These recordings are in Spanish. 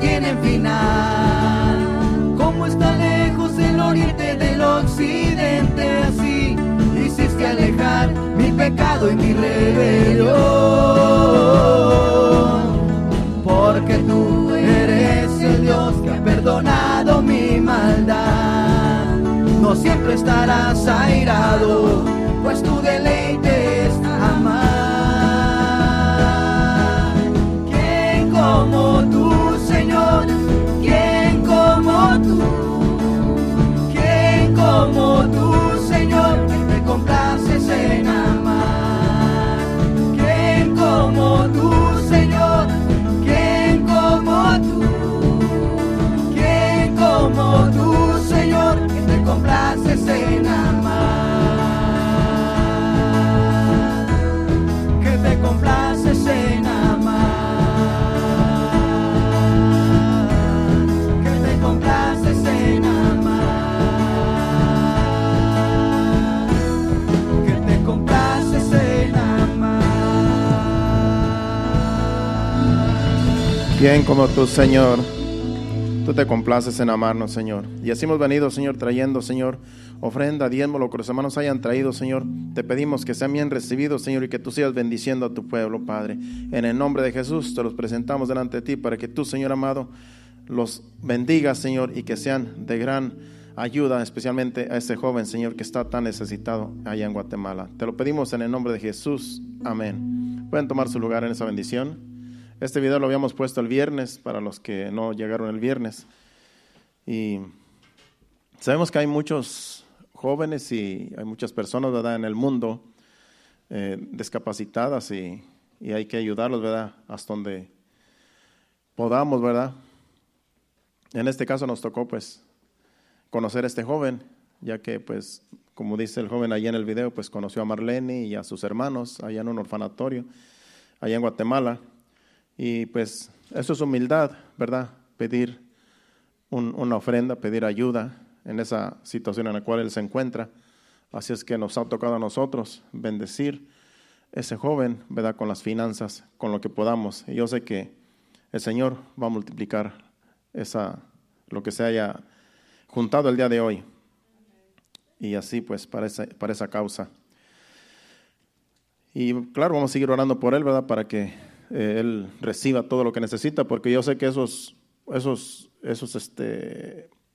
tienen final. Como está lejos el oriente del occidente, así hiciste alejar mi pecado y mi rebelión. Porque tú eres el Dios que ha perdonado mi maldad. No siempre estarás airado, pues tu deleite es amar. ¿Quién como tú, Señor? ¿Quién como tú? ¿Quién como tú, Señor? Que te complaces en amar. ¿Quién como tú, Señor? ¿Quién como tú? ¿Quién como tú, Señor? Que te complaces en amar. Que te complaces en amar. Que te complaces en amar. Que te complaces en amar. ¿Quién como tú, Señor? Tú te complaces en amarnos, Señor. Y así hemos venido, Señor, trayendo, Señor, ofrenda, diezmo, lo que los hermanos hayan traído, Señor. Te pedimos que sean bien recibidos, Señor, y que tú sigas bendiciendo a tu pueblo, Padre. En el nombre de Jesús te los presentamos delante de ti para que tú, Señor amado, los bendigas, Señor, y que sean de gran ayuda, especialmente a ese joven, Señor, que está tan necesitado allá en Guatemala. Te lo pedimos en el nombre de Jesús. Amén. Pueden tomar su lugar en esa bendición. Este video lo habíamos puesto el viernes para los que no llegaron el viernes. Y sabemos que hay muchos jóvenes y hay muchas personas, ¿verdad?, en el mundo discapacitadas y hay que ayudarlos, ¿verdad?, hasta donde podamos, ¿verdad? En este caso nos tocó, pues, conocer a este joven, ya que, pues, como dice el joven allá en el video, pues conoció a Marlene y a sus hermanos allá en un orfanatorio, allá en Guatemala. Y pues eso es humildad, ¿verdad? Pedir una ofrenda, pedir ayuda en esa situación en la cual él se encuentra. Así es que nos ha tocado a nosotros bendecir a ese joven, ¿verdad?, con las finanzas, con lo que podamos. Y yo sé que el Señor va a multiplicar lo que se haya juntado el día de hoy. Y así pues para esa causa. Y claro, vamos a seguir orando por él, ¿verdad?, para que él reciba todo lo que necesita, porque yo sé que esos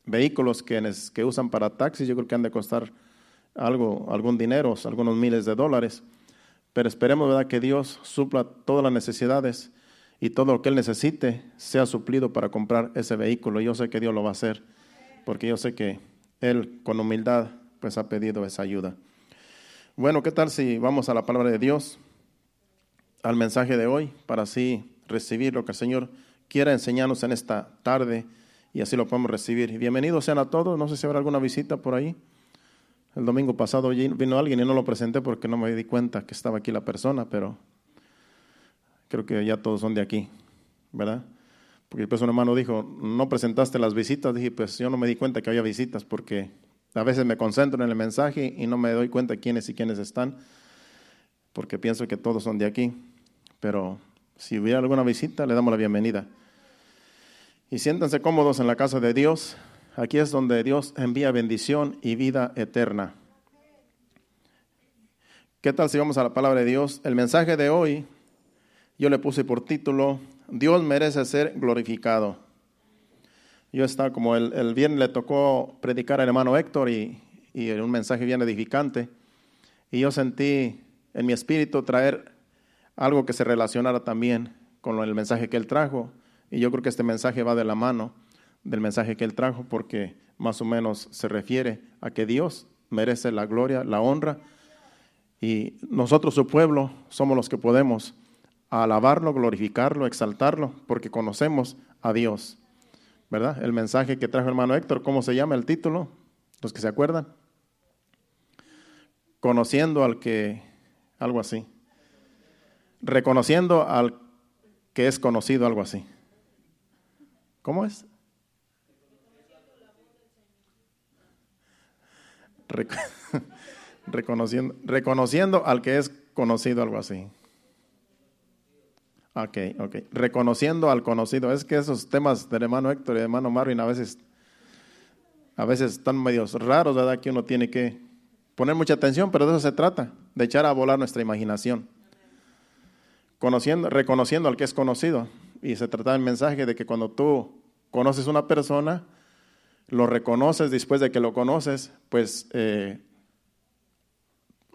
vehículos que usan para taxis, yo creo que han de costar algún dinero, algunos miles de dólares, pero esperemos, ¿verdad?, que Dios supla todas las necesidades y todo lo que él necesite sea suplido para comprar ese vehículo. Yo sé que Dios lo va a hacer, porque yo sé que él con humildad pues ha pedido esa ayuda. Bueno, ¿qué tal si vamos a la palabra de Dios, al mensaje de hoy, para así recibir lo que el Señor quiera enseñarnos en esta tarde y así lo podemos recibir? Y bienvenidos sean a todos. No sé si habrá alguna visita por ahí. El domingo pasado vino alguien y no lo presenté porque no me di cuenta que estaba aquí la persona, pero creo que ya todos son de aquí, ¿verdad? Porque después un hermano dijo, no presentaste las visitas. Dije, pues yo no me di cuenta que había visitas porque a veces me concentro en el mensaje y no me doy cuenta quiénes y quiénes están, porque pienso que todos son de aquí. Pero si hubiera alguna visita, le damos la bienvenida. Y siéntanse cómodos en la casa de Dios. Aquí es donde Dios envía bendición y vida eterna. ¿Qué tal si vamos a la palabra de Dios? El mensaje de hoy, yo le puse por título, Dios merece ser glorificado. Yo estaba, como el viernes le tocó predicar al hermano Héctor y un mensaje bien edificante. Y yo sentí en mi espíritu traer algo que se relacionara también con el mensaje que él trajo. Y yo creo que este mensaje va de la mano del mensaje que él trajo, porque más o menos se refiere a que Dios merece la gloria, la honra, y nosotros, su pueblo, somos los que podemos alabarlo, glorificarlo, exaltarlo, porque conocemos a Dios, ¿verdad? El mensaje que trajo el hermano Héctor, ¿cómo se llama el título? Los que se acuerdan. Conociendo al que, algo así. Reconociendo al que es conocido, algo así. ¿Cómo es? Reconociendo al que es conocido, algo así. Ok. Reconociendo al conocido. Es que esos temas del hermano Héctor y del hermano Marvin a veces están medios raros, ¿verdad? Que uno tiene que poner mucha atención, pero de eso se trata, de echar a volar nuestra imaginación. Reconociendo al que es conocido. Y se trata del mensaje de que cuando tú conoces una persona, lo reconoces después de que lo conoces, pues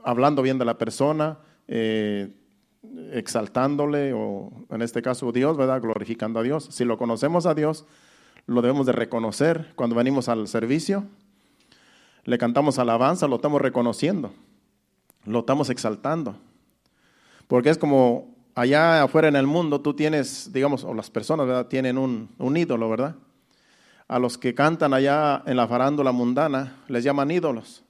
hablando bien de la persona, exaltándole, o en este caso Dios, ¿verdad? Glorificando a Dios. Si lo conocemos a Dios, lo debemos de reconocer cuando venimos al servicio, le cantamos alabanza, lo estamos reconociendo, lo estamos exaltando. Porque es como allá afuera en el mundo tú tienes, digamos, o las personas, ¿verdad? Tienen un ídolo, ¿verdad? A los que cantan allá en la farándula mundana les llaman ídolos.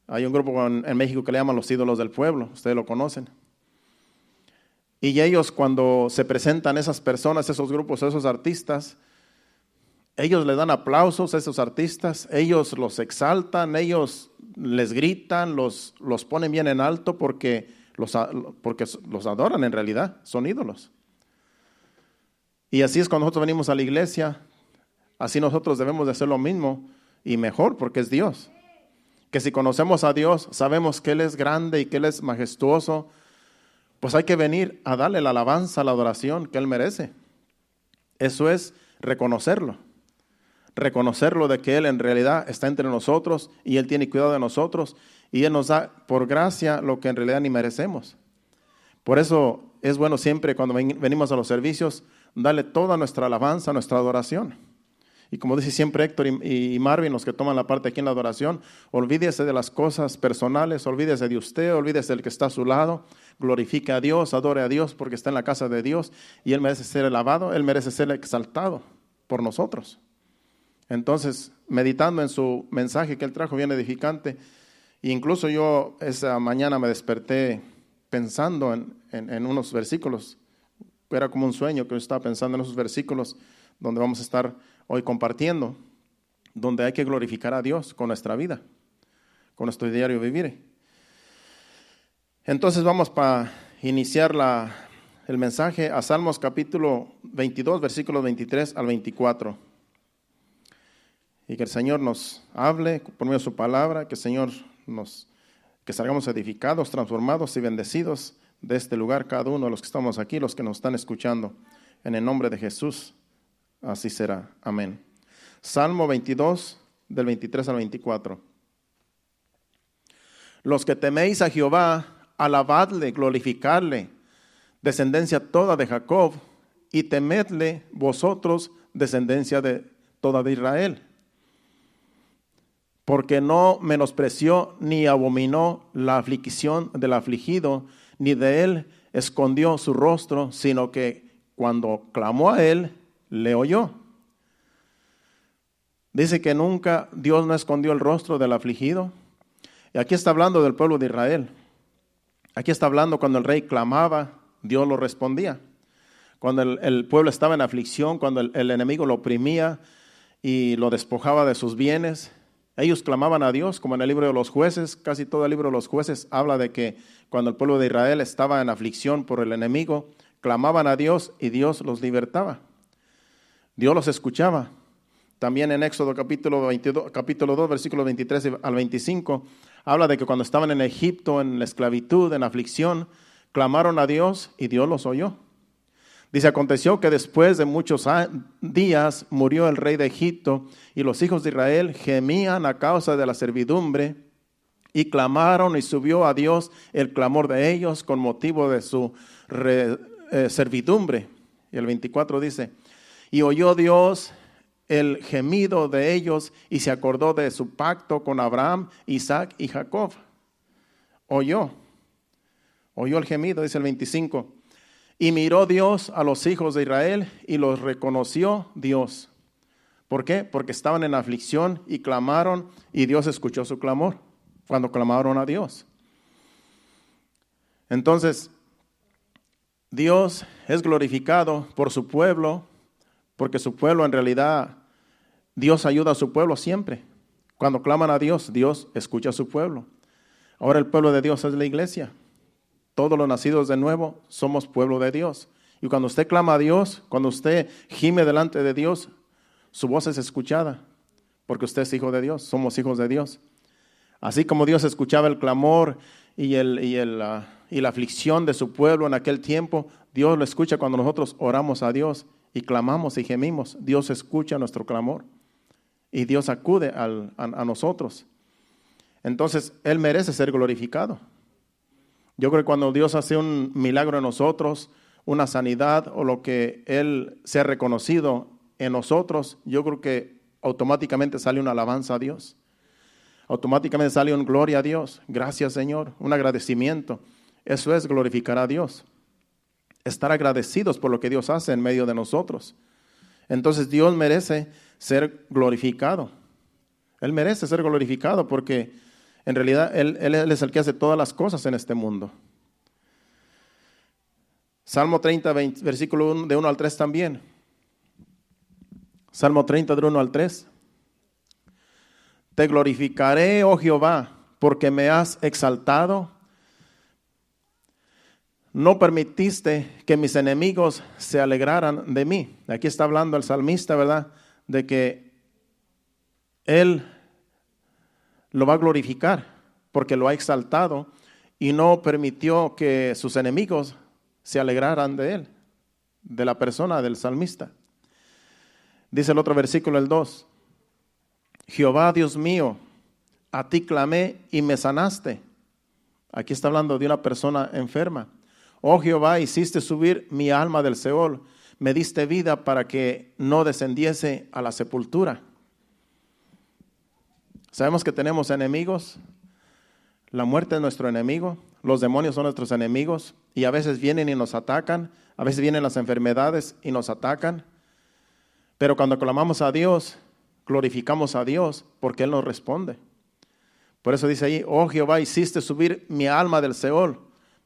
Hay un grupo en México que le llaman los ídolos del pueblo, ustedes lo conocen. Y ellos, cuando se presentan esas personas, esos grupos, esos artistas, ellos le dan aplausos a esos artistas, ellos los exaltan, ellos les gritan, los ponen bien en alto porque los adoran en realidad, son ídolos. Y así es cuando nosotros venimos a la iglesia, así nosotros debemos de hacer lo mismo y mejor, porque es Dios. Que si conocemos a Dios, sabemos que Él es grande y que Él es majestuoso, pues hay que venir a darle la alabanza, la adoración que Él merece. Eso es reconocerlo de que Él en realidad está entre nosotros y Él tiene cuidado de nosotros y Él nos da por gracia lo que en realidad ni merecemos. Por eso es bueno siempre cuando venimos a los servicios, darle toda nuestra alabanza, nuestra adoración. Y como dice siempre Héctor y Marvin, los que toman la parte aquí en la adoración, olvídese de las cosas personales, olvídese de usted, olvídese del que está a su lado, glorifique a Dios, adore a Dios porque está en la casa de Dios y Él merece ser alabado, Él merece ser exaltado por nosotros. Entonces, meditando en su mensaje que Él trajo bien edificante, e incluso yo esa mañana me desperté pensando en unos versículos, era como un sueño que yo estaba pensando en esos versículos donde vamos a estar hoy compartiendo, donde hay que glorificar a Dios con nuestra vida, con nuestro diario vivir. Entonces vamos para iniciar el mensaje a Salmos capítulo 22, versículos 23 al 24. Y que el Señor nos hable por medio de su palabra, que el Señor que salgamos edificados, transformados y bendecidos de este lugar, cada uno de los que estamos aquí, los que nos están escuchando. En el nombre de Jesús, así será. Amén. Salmo 22, del 23 al 24. Los que teméis a Jehová, alabadle, glorificadle, descendencia toda de Jacob, y temedle vosotros, descendencia de toda de Israel. Porque no menospreció ni abominó la aflicción del afligido, ni de él escondió su rostro, sino que cuando clamó a él, le oyó. Dice que nunca Dios no escondió el rostro del afligido. Y aquí está hablando del pueblo de Israel. Aquí está hablando cuando el rey clamaba, Dios lo respondía. Cuando el pueblo estaba en aflicción, cuando el enemigo lo oprimía y lo despojaba de sus bienes, ellos clamaban a Dios, como en el libro de los jueces. Casi todo el libro de los jueces habla de que cuando el pueblo de Israel estaba en aflicción por el enemigo, clamaban a Dios y Dios los libertaba. Dios los escuchaba. También en Éxodo capítulo 2, versículos 23 al 25, habla de que cuando estaban en Egipto, en la esclavitud, en aflicción, clamaron a Dios y Dios los oyó. Dice, aconteció que después de muchos días murió el rey de Egipto y los hijos de Israel gemían a causa de la servidumbre y clamaron y subió a Dios el clamor de ellos con motivo de su servidumbre. Y el 24 dice, y oyó Dios el gemido de ellos y se acordó de su pacto con Abraham, Isaac y Jacob. Oyó el gemido, dice el 25. Y miró Dios a los hijos de Israel y los reconoció Dios. ¿Por qué? Porque estaban en aflicción y clamaron y Dios escuchó su clamor cuando clamaron a Dios. Entonces, Dios es glorificado por su pueblo, porque su pueblo en realidad, Dios ayuda a su pueblo siempre. Cuando claman a Dios, Dios escucha a su pueblo. Ahora el pueblo de Dios es la iglesia. todos los nacidos de nuevo somos pueblo de Dios. Y cuando usted clama a Dios, cuando usted gime delante de Dios, su voz es escuchada, porque usted es hijo de Dios, somos hijos de Dios. Así como Dios escuchaba el clamor y la aflicción de su pueblo en aquel tiempo, Dios lo escucha cuando nosotros oramos a Dios y clamamos y gemimos. Dios escucha nuestro clamor y Dios acude a nosotros. Entonces, Él merece ser glorificado. Yo creo que cuando Dios hace un milagro en nosotros, una sanidad o lo que Él sea reconocido en nosotros, yo creo que automáticamente sale una alabanza a Dios. Automáticamente sale un gloria a Dios. Gracias, Señor. Un agradecimiento. Eso es glorificar a Dios. Estar agradecidos por lo que Dios hace en medio de nosotros. Entonces Dios merece ser glorificado. Él merece ser glorificado porque en realidad Él es el que hace todas las cosas en este mundo. Salmo 30, versículo 1, de 1 al 3 también. Salmo 30, de 1 al 3. Te glorificaré, oh Jehová, porque me has exaltado. No permitiste que mis enemigos se alegraran de mí. Aquí está hablando el salmista, ¿verdad? De que él lo va a glorificar porque lo ha exaltado y no permitió que sus enemigos se alegraran de él, de la persona del salmista. Dice el otro versículo, el 2. Jehová, Dios mío, a ti clamé y me sanaste. Aquí está hablando de una persona enferma. Oh Jehová, hiciste subir mi alma del Seol, me diste vida para que no descendiese a la sepultura. Sabemos que tenemos enemigos. La muerte es nuestro enemigo, los demonios son nuestros enemigos y a veces vienen y nos atacan, a veces vienen las enfermedades y nos atacan. Pero cuando clamamos a Dios, glorificamos a Dios porque Él nos responde. Por eso dice ahí, oh Jehová, hiciste subir mi alma del Seol,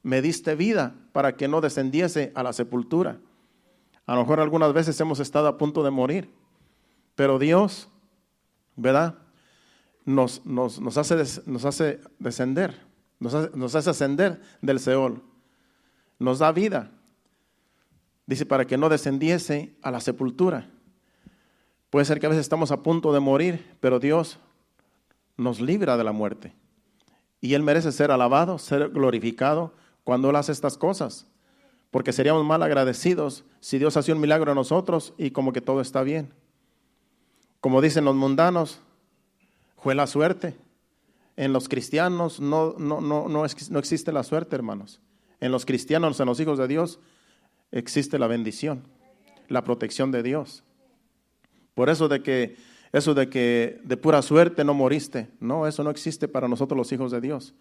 me diste vida para que no descendiese a la sepultura. A lo mejor algunas veces hemos estado a punto de morir, pero Dios, ¿verdad? Nos hace descender, nos hace ascender del Seol, nos da vida. Dice, para que no descendiese a la sepultura. Puede ser que a veces estamos a punto de morir, pero Dios nos libra de la muerte. Y Él merece ser alabado, ser glorificado cuando Él hace estas cosas. Porque seríamos mal agradecidos si Dios hace un milagro a nosotros y como que todo está bien. Como dicen los mundanos, fue la suerte. En los cristianos no existe la suerte, hermanos. En los cristianos, en los hijos de Dios, existe la bendición, la protección de Dios. Por eso de que de pura suerte no moriste, no, eso no existe para nosotros los hijos de Dios.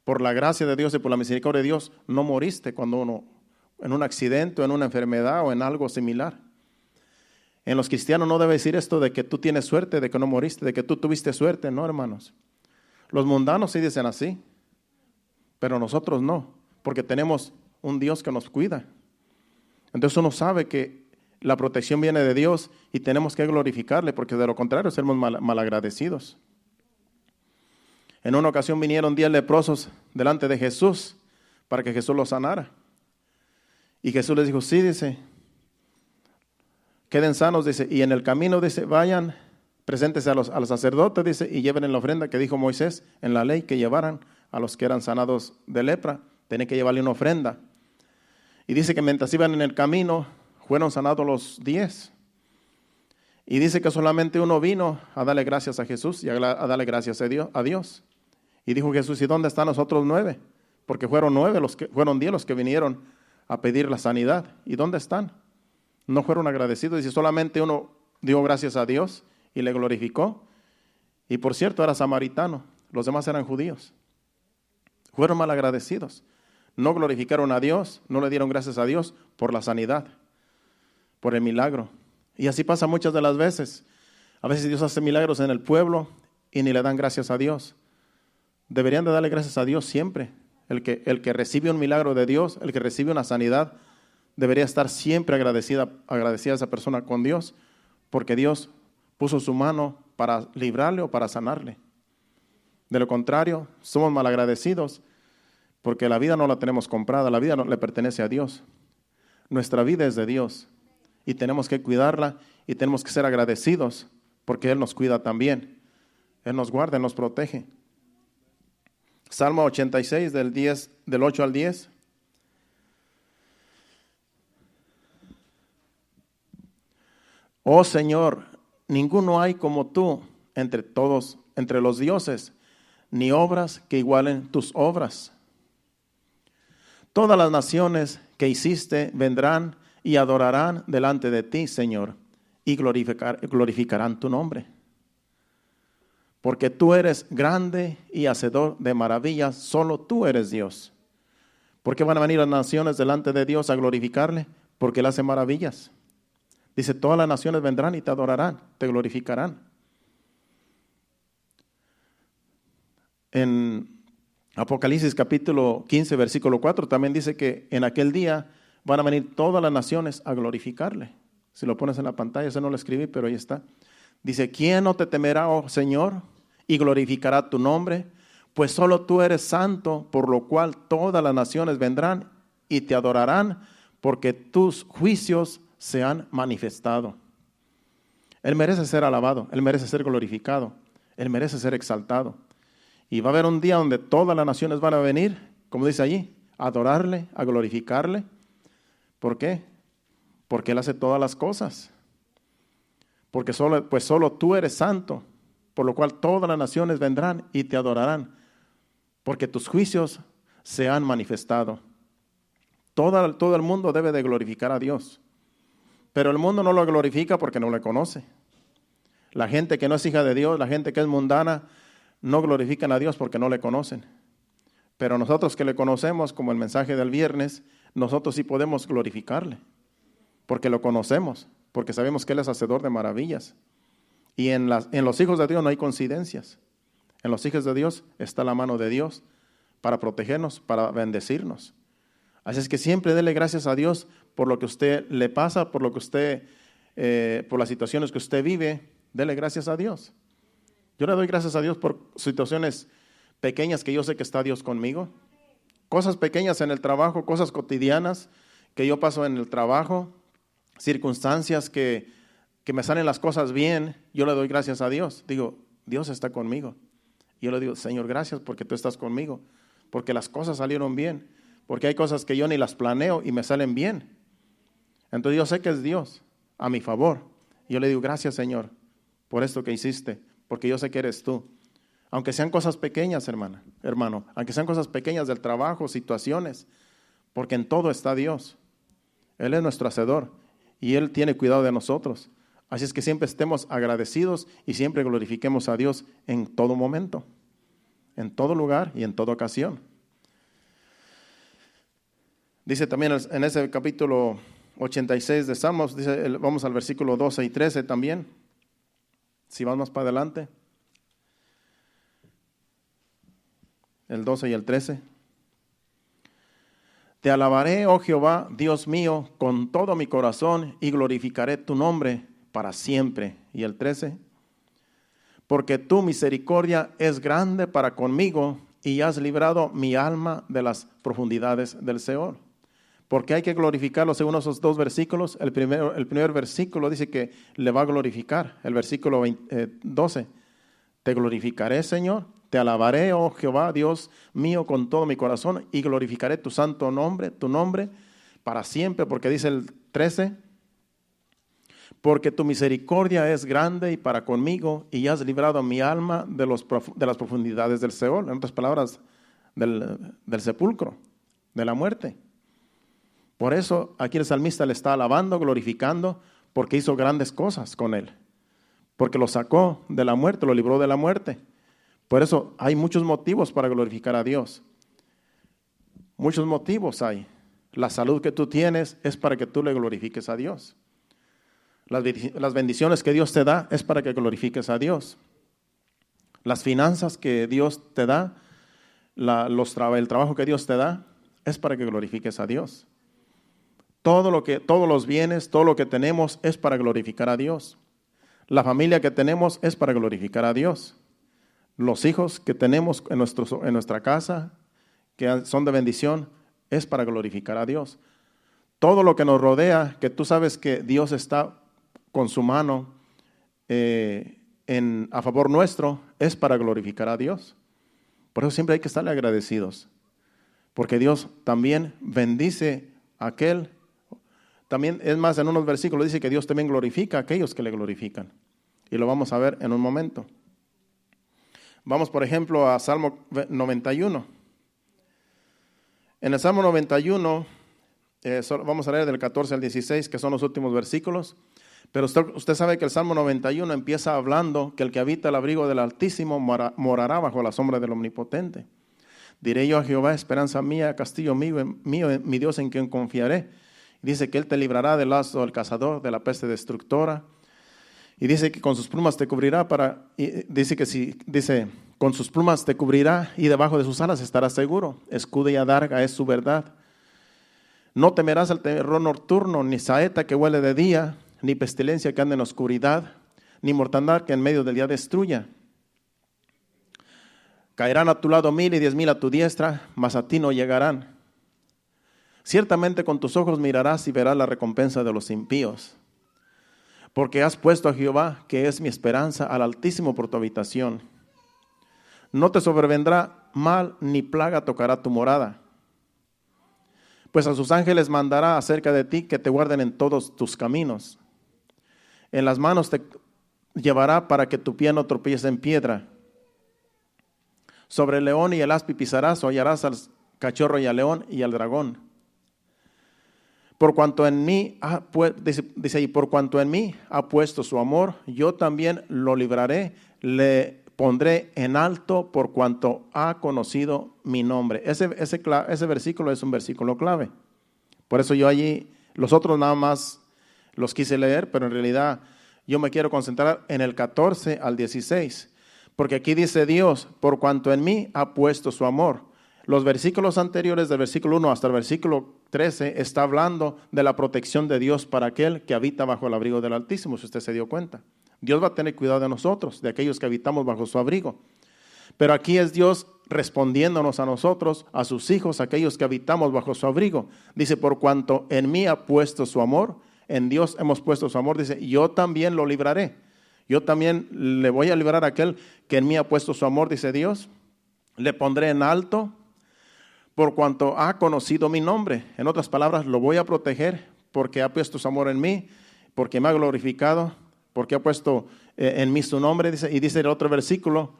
Por la gracia de Dios y por la misericordia de Dios, no moriste cuando uno, en un accidente o en una enfermedad o en algo similar. En los cristianos no debe decir esto de que tú tienes suerte, de que no moriste, de que tú tuviste suerte, no, hermanos. Los mundanos sí dicen así, pero nosotros no, porque tenemos un Dios que nos cuida. Entonces uno sabe que la protección viene de Dios y tenemos que glorificarle, porque de lo contrario seremos malagradecidos. En una ocasión vinieron 10 leprosos delante de Jesús para que Jesús los sanara. Y Jesús les dijo, sí, dice, queden sanos, dice, y en el camino, dice, vayan, preséntese a los sacerdotes, dice, y lleven en la ofrenda que dijo Moisés en la ley que llevaran a los que eran sanados de lepra, tenían que llevarle una ofrenda. Y dice que mientras iban en el camino, fueron sanados los 10. Y dice que solamente uno vino a darle gracias a Jesús y a darle gracias a Dios. Y dijo Jesús, ¿y dónde están los otros 9? Porque fueron 10 los que vinieron a pedir la sanidad. ¿Y dónde están? No fueron agradecidos. Dice, solamente uno dio gracias a Dios y le glorificó. Y por cierto, era samaritano. Los demás eran judíos. Fueron mal agradecidos. No glorificaron a Dios, no le dieron gracias a Dios por la sanidad, por el milagro. Y así pasa muchas de las veces. A veces Dios hace milagros en el pueblo y ni le dan gracias a Dios. Deberían de darle gracias a Dios siempre. El que recibe un milagro de Dios, el que recibe una sanidad, debería estar siempre agradecida a esa persona con Dios, porque Dios puso su mano para librarle o para sanarle. De lo contrario, somos malagradecidos, Porque la vida no la tenemos comprada, la vida no le pertenece a Dios. Nuestra vida es de Dios y tenemos que cuidarla y tenemos que ser agradecidos porque Él nos cuida también. Él nos guarda, Él nos protege. Salmo 86 del 8 al 10. Oh Señor, ninguno hay como tú entre todos, entre los dioses, ni obras que igualen tus obras. Todas las naciones que hiciste vendrán y adorarán delante de ti, Señor, y glorificarán tu nombre. Porque tú eres grande y hacedor de maravillas, solo tú eres Dios. ¿Por qué van a venir las naciones delante de Dios a glorificarle? Porque Él hace maravillas. Dice, todas las naciones vendrán y te adorarán, te glorificarán. En Apocalipsis capítulo 15, versículo 4, también dice que en aquel día van a venir todas las naciones a glorificarle. Si lo pones en la pantalla, eso no lo escribí, pero ahí está. Dice, ¿quién no te temerá, oh Señor, y glorificará tu nombre? Pues solo tú eres santo, por lo cual todas las naciones vendrán y te adorarán, porque tus juicios se han manifestado. Él merece ser alabado, Él merece ser glorificado, Él merece ser exaltado. Y va a haber un día donde todas las naciones van a venir, como dice allí, a adorarle, a glorificarle. ¿Por qué? Porque Él hace todas las cosas. Porque solo tú eres santo, por lo cual todas las naciones vendrán y te adorarán, porque tus juicios se han manifestado. Todo el mundo debe de glorificar a Dios, pero el mundo no lo glorifica porque no le conoce. La gente que no es hija de Dios, la gente que es mundana, no glorifican a Dios porque no le conocen. Pero nosotros que le conocemos, como el mensaje del viernes, nosotros sí podemos glorificarle, porque lo conocemos, porque sabemos que Él es hacedor de maravillas. Y en los hijos de Dios no hay coincidencias. En los hijos de Dios está la mano de Dios para protegernos, para bendecirnos. Así es que siempre dele gracias a Dios por lo que usted le pasa, por lo que usted, por las situaciones que usted vive. Dele gracias a Dios. Yo le doy gracias a Dios por situaciones pequeñas que yo sé que está Dios conmigo. Cosas pequeñas en el trabajo, cosas cotidianas que yo paso en el trabajo, circunstancias que me salen las cosas bien, yo le doy gracias a Dios. Digo, Dios está conmigo. Y yo le digo, Señor, gracias porque tú estás conmigo, porque las cosas salieron bien, porque hay cosas que yo ni las planeo y me salen bien. Entonces yo sé que es Dios a mi favor. Y yo le digo, gracias, Señor, por esto que hiciste, porque yo sé que eres tú. Aunque sean cosas pequeñas, hermano, aunque sean cosas pequeñas del trabajo, situaciones, porque en todo está Dios. Él es nuestro hacedor y Él tiene cuidado de nosotros. Así es que siempre estemos agradecidos y siempre glorifiquemos a Dios en todo momento, en todo lugar y en toda ocasión. Dice también en ese capítulo 86 de Salmos, vamos al versículo 12 y 13 también. Si vamos más para adelante, el 12 y el 13. Te alabaré, oh Jehová, Dios mío, con todo mi corazón y glorificaré tu nombre para siempre. Y el 13. Porque tu misericordia es grande para conmigo y has librado mi alma de las profundidades del Seol. Porque hay que glorificarlo según esos dos versículos. El primer versículo dice que le va a glorificar. El versículo 12. Te glorificaré, Señor. Te alabaré, oh Jehová, Dios mío, con todo mi corazón y glorificaré tu santo nombre, tu nombre para siempre. Porque dice el 13. Porque tu misericordia es grande y para conmigo y has librado mi alma de las profundidades del Seol. En otras palabras, del sepulcro, de la muerte. Por eso aquí el salmista le está alabando, glorificando, porque hizo grandes cosas con él. Porque lo sacó de la muerte, lo libró de la muerte. Por eso hay muchos motivos para glorificar a Dios. Muchos motivos hay. La salud que tú tienes es para que tú le glorifiques a Dios. Las bendiciones que Dios te da es para que glorifiques a Dios. Las finanzas que Dios te da, el trabajo que Dios te da, es para que glorifiques a Dios. Todos los bienes, todo lo que tenemos es para glorificar a Dios. La familia que tenemos es para glorificar a Dios. Los hijos que tenemos en nuestra casa, que son de bendición, es para glorificar a Dios. Todo lo que nos rodea, que tú sabes que Dios está con su mano a favor nuestro, es para glorificar a Dios. Por eso siempre hay que estarle agradecidos, porque Dios también bendice a aquel. También, es más, en unos versículos dice que Dios también glorifica a aquellos que le glorifican. Y lo vamos a ver en un momento. Vamos, por ejemplo, a Salmo 91. En el Salmo 91, vamos a leer del 14 al 16, que son los últimos versículos. Pero usted sabe que el Salmo 91 empieza hablando que el que habita el abrigo del Altísimo morará bajo la sombra del Omnipotente. Diré yo a Jehová, esperanza mía, castillo mío, mi Dios en quien confiaré. Dice que Él te librará del lazo del cazador, de la peste destructora. Y dice que con sus plumas te cubrirá con sus plumas te cubrirá y debajo de sus alas estarás seguro. Escudo y adarga es su verdad. No temerás al terror nocturno, ni saeta que huele de día, ni pestilencia que ande en oscuridad, ni mortandad que en medio del día destruya. Caerán a tu lado 1000 y 10,000 a tu diestra, mas a ti no llegarán. Ciertamente con tus ojos mirarás y verás la recompensa de los impíos. Porque has puesto a Jehová, que es mi esperanza, al Altísimo por tu habitación. No te sobrevendrá mal, ni plaga tocará tu morada. Pues a sus ángeles mandará acerca de ti, que te guarden en todos tus caminos. En las manos te llevará para que tu pie no tropiece en piedra. Sobre el león y el aspi pisarás, hollarás al cachorro y al león y al dragón. Por cuanto en mí dice ahí, por cuanto en mí ha puesto su amor, yo también lo libraré, le pondré en alto por cuanto ha conocido mi nombre. Ese versículo es un versículo clave. Por eso yo allí, los otros nada más los quise leer, pero en realidad yo me quiero concentrar en el 14 al 16. Porque aquí dice Dios, por cuanto en mí ha puesto su amor. Los versículos anteriores del versículo 1 hasta el versículo 13 está hablando de la protección de Dios para aquel que habita bajo el abrigo del Altísimo, si usted se dio cuenta. Dios va a tener cuidado de nosotros, de aquellos que habitamos bajo su abrigo. Pero aquí es Dios respondiéndonos a nosotros, a sus hijos, aquellos que habitamos bajo su abrigo. Dice, por cuanto en mí ha puesto su amor, en Dios hemos puesto su amor, dice, yo también lo libraré. Yo también le voy a librar a aquel que en mí ha puesto su amor, dice Dios. Le pondré en alto por cuanto ha conocido mi nombre. En otras palabras, lo voy a proteger porque ha puesto su amor en mí, porque me ha glorificado, porque ha puesto en mí su nombre. Dice, y dice el otro versículo,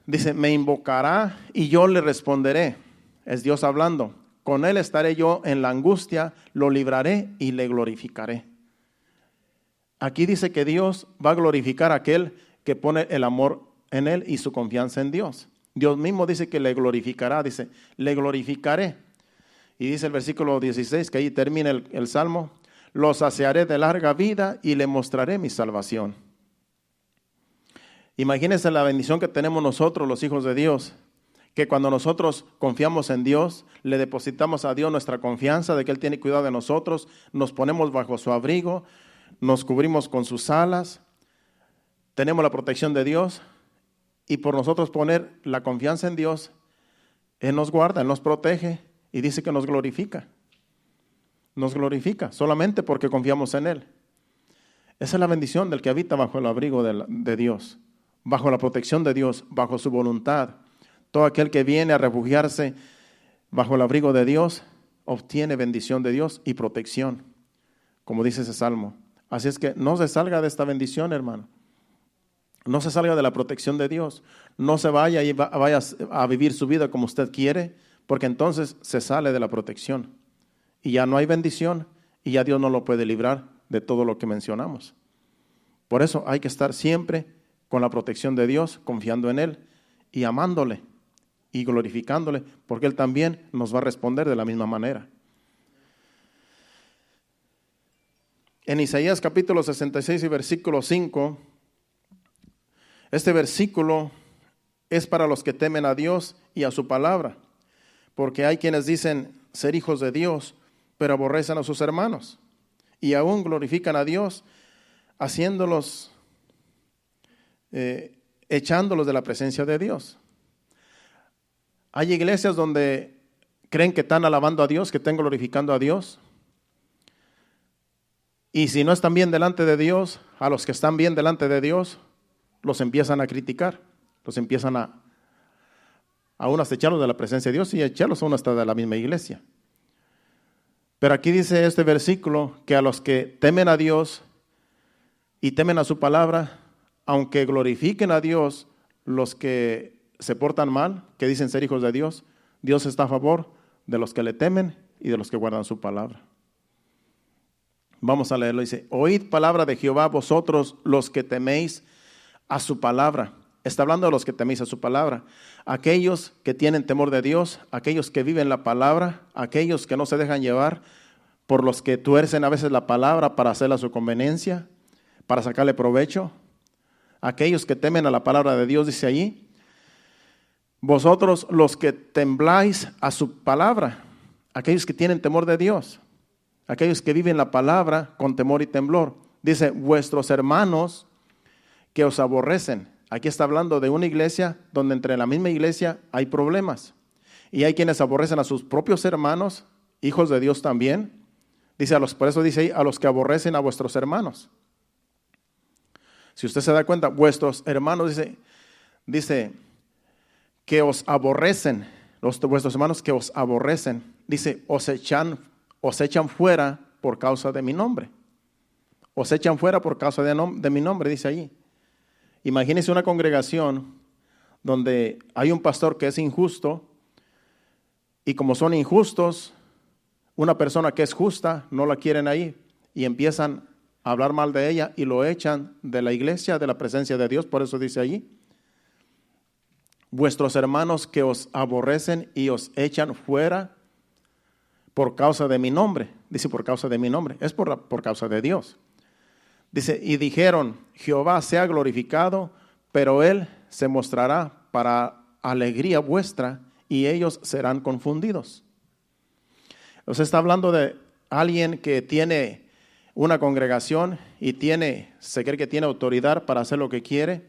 dice, me invocará y yo le responderé. Es Dios hablando. Con él estaré yo en la angustia, lo libraré y le glorificaré. Aquí dice que Dios va a glorificar a aquel que pone el amor en él y su confianza en Dios. Dios mismo dice que le glorificará, dice, le glorificaré. Y dice el versículo 16, que ahí termina el Salmo, lo saciaré de larga vida y le mostraré mi salvación. Imagínense la bendición que tenemos nosotros, los hijos de Dios, que cuando nosotros confiamos en Dios, le depositamos a Dios nuestra confianza de que Él tiene cuidado de nosotros, nos ponemos bajo su abrigo, nos cubrimos con sus alas, tenemos la protección de Dios y por nosotros poner la confianza en Dios, Él nos guarda, Él nos protege y dice que nos glorifica. Nos glorifica solamente porque confiamos en Él. Esa es la bendición del que habita bajo el abrigo de Dios, bajo la protección de Dios, bajo su voluntad. Todo aquel que viene a refugiarse bajo el abrigo de Dios obtiene bendición de Dios y protección, como dice ese salmo. Así es que no se salga de esta bendición, hermano. No se salga de la protección de Dios. No se vaya y vaya a vivir su vida como usted quiere, porque entonces se sale de la protección. Y ya no hay bendición y ya Dios no lo puede librar de todo lo que mencionamos. Por eso hay que estar siempre con la protección de Dios, confiando en Él y amándole y glorificándole, porque Él también nos va a responder de la misma manera. En Isaías capítulo 66 y versículo 5, este versículo es para los que temen a Dios y a su palabra, porque hay quienes dicen ser hijos de Dios, pero aborrecen a sus hermanos y aún glorifican a Dios haciéndolos, echándolos de la presencia de Dios. Hay iglesias donde creen que están alabando a Dios, que están glorificando a Dios. Y si no están bien delante de Dios, a los que están bien delante de Dios, los empiezan a criticar, los empiezan a unos echarlos de la presencia de Dios y echarlos a uno hasta de la misma iglesia. Pero aquí dice este versículo que a los que temen a Dios y temen a su palabra, aunque glorifiquen a Dios, los que se portan mal, que dicen ser hijos de Dios, Dios está a favor de los que le temen y de los que guardan su palabra. Vamos a leerlo, dice, oíd palabra de Jehová vosotros los que teméis a su palabra. Está hablando de los que teméis a su palabra. Aquellos que tienen temor de Dios, aquellos que viven la palabra, aquellos que no se dejan llevar por los que tuercen a veces la palabra para hacerla a su conveniencia, para sacarle provecho. Aquellos que temen a la palabra de Dios, dice allí, vosotros los que tembláis a su palabra, aquellos que tienen temor de Dios, aquellos que viven la palabra con temor y temblor. Dice, vuestros hermanos que os aborrecen. Aquí está hablando de una iglesia donde entre la misma iglesia hay problemas. Y hay quienes aborrecen a sus propios hermanos, hijos de Dios también. Dice por eso dice ahí, a los que aborrecen a vuestros hermanos. Si usted se da cuenta, vuestros hermanos, dice que os aborrecen, vuestros hermanos que os aborrecen, dice, os echan fuera por causa de mi nombre. Os echan fuera por causa de mi nombre, dice allí. Imagínense una congregación donde hay un pastor que es injusto y como son injustos, una persona que es justa no la quieren ahí y empiezan a hablar mal de ella y lo echan de la iglesia, de la presencia de Dios. Por eso dice allí, vuestros hermanos que os aborrecen y os echan fuera por causa de mi nombre. Dice por causa de mi nombre, es por causa de Dios. Dice, y dijeron, Jehová sea glorificado, pero él se mostrará para alegría vuestra y ellos serán confundidos. O sea, está hablando de alguien que tiene una congregación y se cree que tiene autoridad para hacer lo que quiere.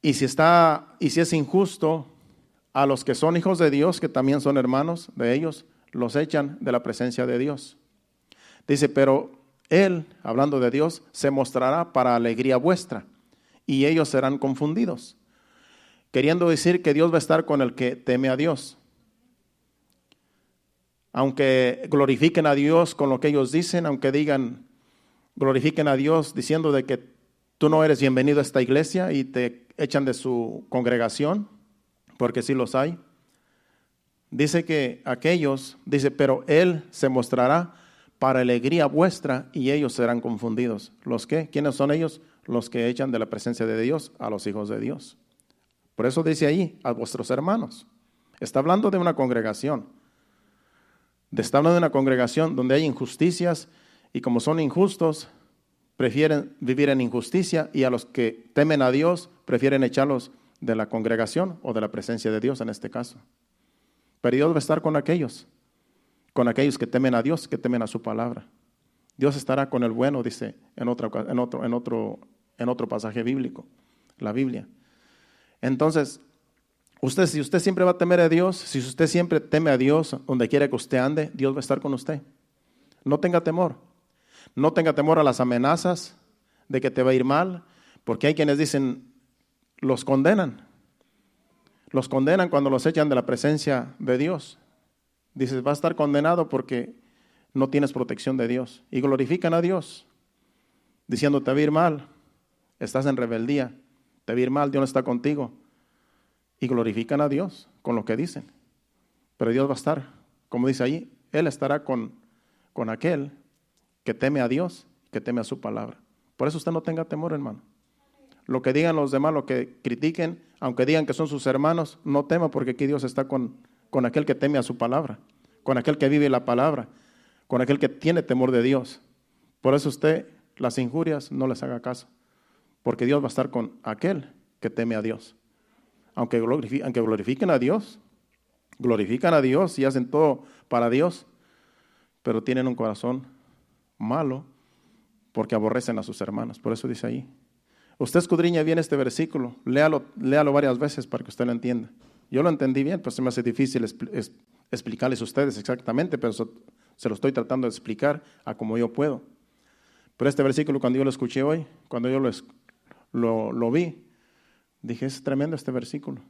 Y si es injusto, a los que son hijos de Dios, que también son hermanos de ellos, los echan de la presencia de Dios. Dice, pero él, hablando de Dios, se mostrará para alegría vuestra y ellos serán confundidos. Queriendo decir que Dios va a estar con el que teme a Dios. Aunque glorifiquen a Dios con lo que ellos dicen, aunque digan, glorifiquen a Dios diciendo de que tú no eres bienvenido a esta iglesia y te echan de su congregación, porque sí los hay. Dice que aquellos, pero Él se mostrará para alegría vuestra y ellos serán confundidos. ¿Los qué? ¿Quiénes son ellos? Los que echan de la presencia de Dios a los hijos de Dios. Por eso dice ahí, a vuestros hermanos. Está hablando de una congregación. Está hablando de una congregación donde hay injusticias y como son injustos, prefieren vivir en injusticia y a los que temen a Dios, prefieren echarlos de la congregación o de la presencia de Dios en este caso. Pero Dios va a estar con aquellos que temen a Dios, que temen a su palabra. Dios estará con el bueno, dice en otro pasaje bíblico, la Biblia. Entonces, si usted siempre va a temer a Dios, si usted siempre teme a Dios, donde quiera que usted ande, Dios va a estar con usted. No tenga temor. No tenga temor a las amenazas de que te va a ir mal, porque hay quienes dicen, los condenan. Los condenan cuando los echan de la presencia de Dios. Dices, va a estar condenado porque no tienes protección de Dios. Y glorifican a Dios, diciendo, te va a ir mal, estás en rebeldía, te va a ir mal, Dios no está contigo. Y glorifican a Dios con lo que dicen. Pero Dios va a estar, como dice allí, Él estará con aquel que teme a Dios, que teme a su palabra. Por eso usted no tenga temor, hermano. Lo que digan los demás, lo que critiquen, aunque digan que son sus hermanos, no tema porque aquí Dios está con aquel que teme a su palabra, con aquel que vive la palabra, con aquel que tiene temor de Dios. Por eso usted las injurias no les haga caso, porque Dios va a estar con aquel que teme a Dios. Aunque glorifiquen a Dios, glorifican a Dios y hacen todo para Dios, pero tienen un corazón malo porque aborrecen a sus hermanos. Por eso dice ahí, Usted escudriñe bien este versículo, léalo varias veces para que usted lo entienda. Yo lo entendí bien, pues se me hace difícil explicarles a ustedes exactamente, pero se lo estoy tratando de explicar a como yo puedo. Pero este versículo, cuando yo lo escuché hoy, cuando yo lo vi, dije, es tremendo este versículo.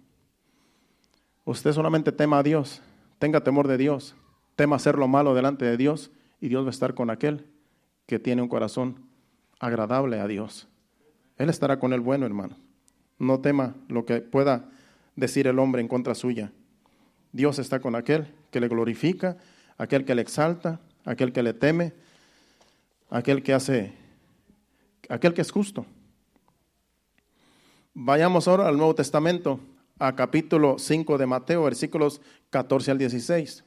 Usted solamente tema a Dios, tenga temor de Dios, tema hacer lo malo delante de Dios, y Dios va a estar con aquel que tiene un corazón agradable a Dios. Él estará con el bueno, hermano. No tema lo que pueda decir el hombre en contra suya. Dios está con aquel que le glorifica, aquel que le exalta, aquel que le teme, aquel que es justo. Vayamos ahora al Nuevo Testamento, a capítulo 5 de Mateo, versículos 14 al 16.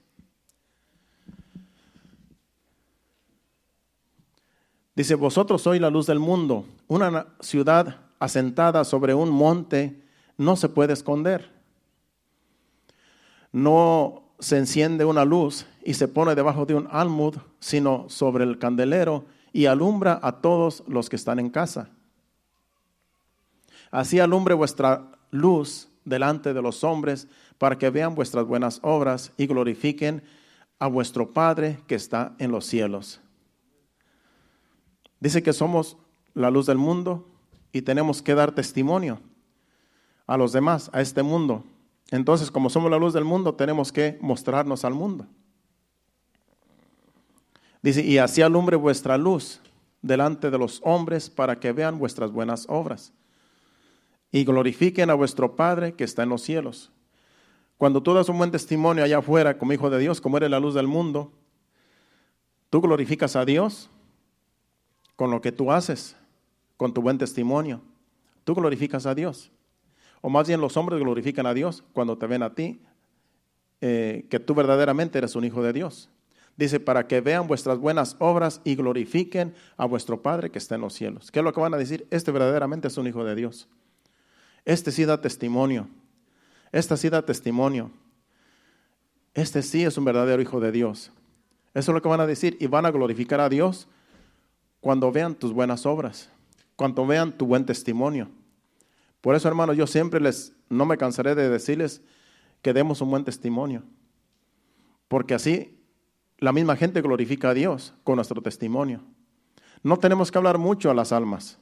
Dice, vosotros sois la luz del mundo. Una ciudad asentada sobre un monte no se puede esconder. No se enciende una luz y se pone debajo de un almud, sino sobre el candelero y alumbra a todos los que están en casa. Así alumbre vuestra luz delante de los hombres, para que vean vuestras buenas obras y glorifiquen a vuestro Padre que está en los cielos. Dice que somos la luz del mundo y tenemos que dar testimonio a los demás, a este mundo. Entonces, como somos la luz del mundo, tenemos que mostrarnos al mundo. Dice, y así alumbre vuestra luz delante de los hombres, para que vean vuestras buenas obras y glorifiquen a vuestro Padre que está en los cielos. Cuando tú das un buen testimonio allá afuera como hijo de Dios, como eres la luz del mundo, tú glorificas a Dios con lo que tú haces, con tu buen testimonio. Tú glorificas a Dios. O más bien los hombres glorifican a Dios cuando te ven a ti, que tú verdaderamente eres un hijo de Dios. Dice, para que vean vuestras buenas obras y glorifiquen a vuestro Padre que está en los cielos. ¿Qué es lo que van a decir? Este verdaderamente es un hijo de Dios. Este sí da testimonio. Esta sí da testimonio. Este sí es un verdadero hijo de Dios. Eso es lo que van a decir, y van a glorificar a Dios cuando vean tus buenas obras, cuando vean tu buen testimonio. Por eso, hermanos, yo siempre no me cansaré de decirles que demos un buen testimonio, porque así la misma gente glorifica a Dios con nuestro testimonio. No tenemos que hablar mucho a las almas,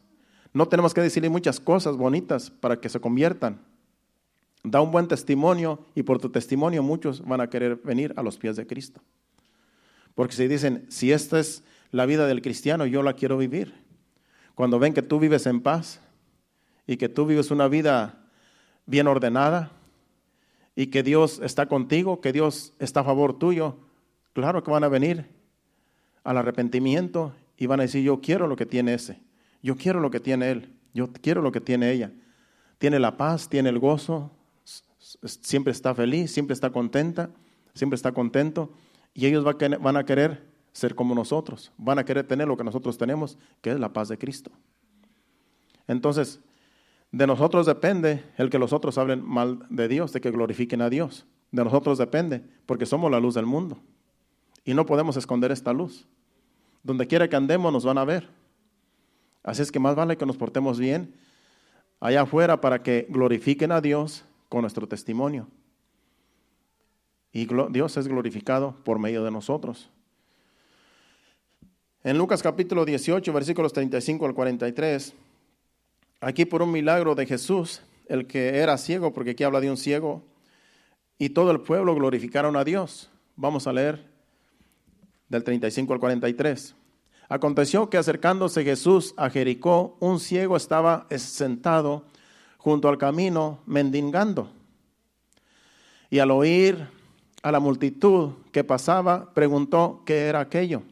no tenemos que decirle muchas cosas bonitas para que se conviertan. Da un buen testimonio y por tu testimonio muchos van a querer venir a los pies de Cristo. Porque si dicen, si esta es la vida del cristiano, yo la quiero vivir. Cuando ven que tú vives en paz y que tú vives una vida bien ordenada y que Dios está contigo, que Dios está a favor tuyo, claro que van a venir al arrepentimiento y van a decir, yo quiero lo que tiene ese, yo quiero lo que tiene él, yo quiero lo que tiene ella. Tiene la paz, tiene el gozo, siempre está feliz, siempre está contenta, siempre está contento, y ellos van a querer ser como nosotros, van a querer tener lo que nosotros tenemos, que es la paz de Cristo. Entonces, de nosotros depende el que los otros hablen mal de Dios, de que glorifiquen a Dios. De nosotros depende, porque somos la luz del mundo. Y no podemos esconder esta luz. Donde quiera que andemos nos van a ver. Así es que más vale que nos portemos bien allá afuera para que glorifiquen a Dios con nuestro testimonio. Y Dios es glorificado por medio de nosotros. En Lucas capítulo 18, versículos 35 al 43, aquí por un milagro de Jesús, el que era ciego, porque aquí habla de un ciego, y todo el pueblo glorificaron a Dios. Vamos a leer del 35 al 43. Aconteció que acercándose Jesús a Jericó, un ciego estaba sentado junto al camino mendigando. Y al oír a la multitud que pasaba, preguntó qué era aquello.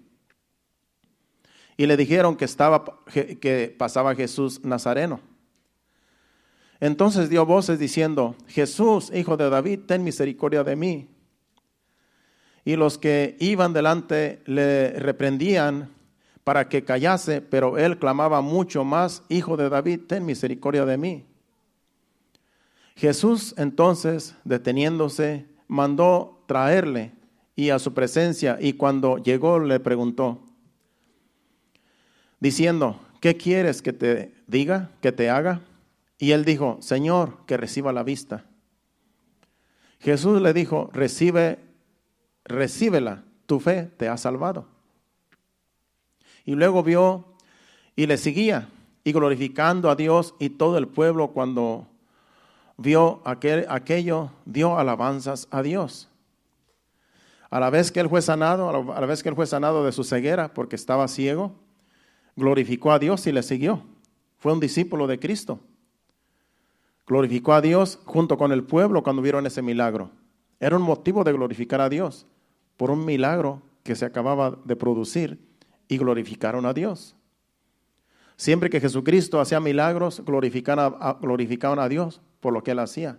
Y le dijeron que pasaba Jesús Nazareno. Entonces dio voces diciendo, Jesús, hijo de David, ten misericordia de mí. Y los que iban delante le reprendían para que callase, pero él clamaba mucho más, Hijo de David, ten misericordia de mí. Jesús entonces, deteniéndose, mandó traerle y a su presencia, y cuando llegó le preguntó, diciendo, ¿qué quieres que te diga, que te haga? Y él dijo, Señor, que reciba la vista. Jesús le dijo, recíbela, tu fe te ha salvado. Y luego vio y le seguía, y glorificando a Dios, y todo el pueblo cuando vio aquello, dio alabanzas a Dios. A la vez que él fue sanado, a la vez que él fue sanado de su ceguera, porque estaba ciego, glorificó a Dios y le siguió. Fue un discípulo de Cristo. Glorificó a Dios junto con el pueblo cuando vieron ese milagro. Era un motivo de glorificar a Dios por un milagro que se acababa de producir, y glorificaron a Dios. Siempre que Jesucristo hacía milagros, glorificaban a Dios por lo que él hacía,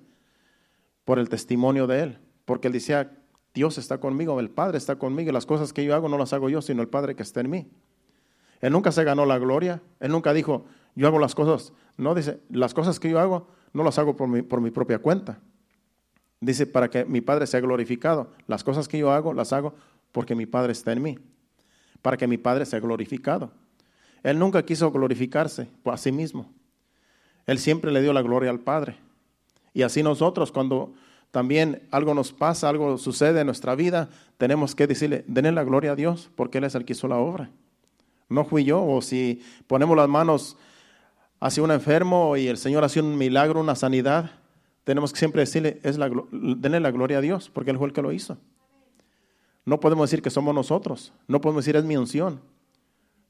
por el testimonio de él, porque él decía, Dios está conmigo, el Padre está conmigo, y las cosas que yo hago no las hago yo, sino el Padre que está en mí. Él nunca se ganó la gloria, él nunca dijo, yo hago las cosas, no, dice, las cosas que yo hago no las hago por mi propia cuenta. Dice, para que mi Padre sea glorificado, las cosas que yo hago las hago porque mi Padre está en mí, para que mi Padre sea glorificado. Él nunca quiso glorificarse a sí mismo. Él siempre le dio la gloria al Padre. Y así nosotros, cuando también algo nos pasa, algo sucede en nuestra vida, tenemos que decirle, denle la gloria a Dios, porque Él es el que hizo la obra. No fui yo. O si ponemos las manos hacia un enfermo y el Señor hace un milagro, una sanidad, tenemos que siempre decirle, denle la gloria a Dios, porque Él fue el que lo hizo. No podemos decir que somos nosotros. No podemos decir, es mi unción.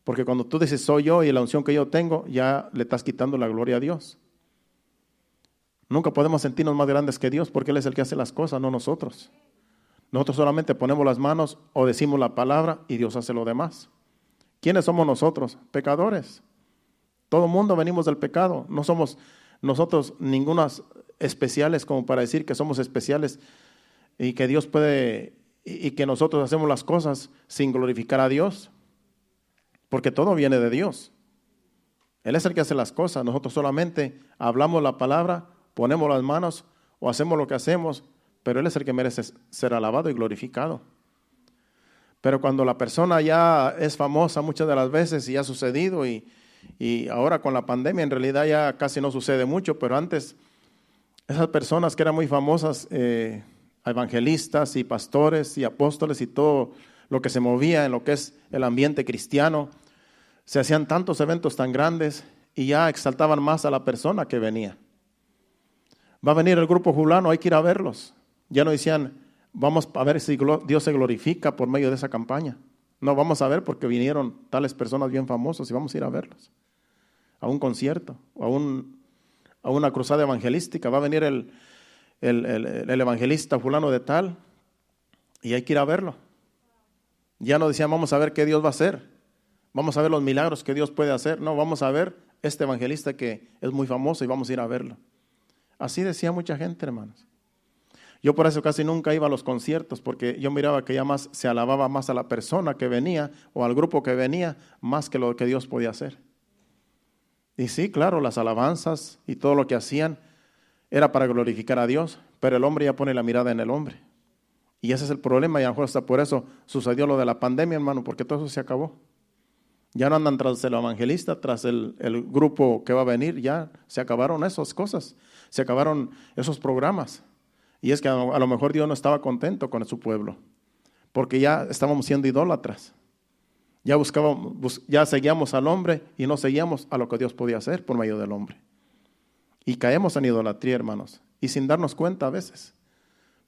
Porque cuando tú dices, soy yo y la unción que yo tengo, ya le estás quitando la gloria a Dios. Nunca podemos sentirnos más grandes que Dios, porque Él es el que hace las cosas, no nosotros. Nosotros solamente ponemos las manos o decimos la palabra y Dios hace lo demás. ¿Quiénes somos nosotros? Pecadores. Todo mundo venimos del pecado. No somos nosotros ningunas especiales como para decir que somos especiales y que Dios puede, y que nosotros hacemos las cosas sin glorificar a Dios. Porque todo viene de Dios. Él es el que hace las cosas. Nosotros solamente hablamos la palabra, ponemos las manos o hacemos lo que hacemos, pero Él es el que merece ser alabado y glorificado. Pero cuando la persona ya es famosa muchas de las veces y ha sucedido, y ahora con la pandemia en realidad ya casi no sucede mucho, pero antes esas personas que eran muy famosas, evangelistas y pastores y apóstoles y todo lo que se movía en lo que es el ambiente cristiano, se hacían tantos eventos tan grandes y ya exaltaban más a la persona que venía. Va a venir el grupo fulano, hay que ir a verlos. Ya no decían, vamos a ver si Dios se glorifica por medio de esa campaña. No, vamos a ver porque vinieron tales personas bien famosas y vamos a ir a verlos. A un concierto, a una cruzada evangelística. Va a venir el evangelista fulano de tal y hay que ir a verlo. Ya no decían, vamos a ver qué Dios va a hacer. Vamos a ver los milagros que Dios puede hacer. No, vamos a ver este evangelista que es muy famoso y vamos a ir a verlo. Así decía mucha gente, hermanos. Yo por eso casi nunca iba a los conciertos, porque yo miraba que ya más se alababa más a la persona que venía o al grupo que venía, más que lo que Dios podía hacer. Y sí, claro, las alabanzas y todo lo que hacían era para glorificar a Dios, pero el hombre ya pone la mirada en el hombre. Y ese es el problema, y a lo mejor hasta por eso sucedió lo de la pandemia, hermano, porque todo eso se acabó. Ya no andan tras el evangelista, tras el grupo que va a venir, ya se acabaron esas cosas, se acabaron esos programas. Y es que a lo mejor Dios no estaba contento con su pueblo, porque ya estábamos siendo idólatras. Ya seguíamos al hombre y no seguíamos a lo que Dios podía hacer por medio del hombre. Y caemos en idolatría, hermanos, y sin darnos cuenta a veces.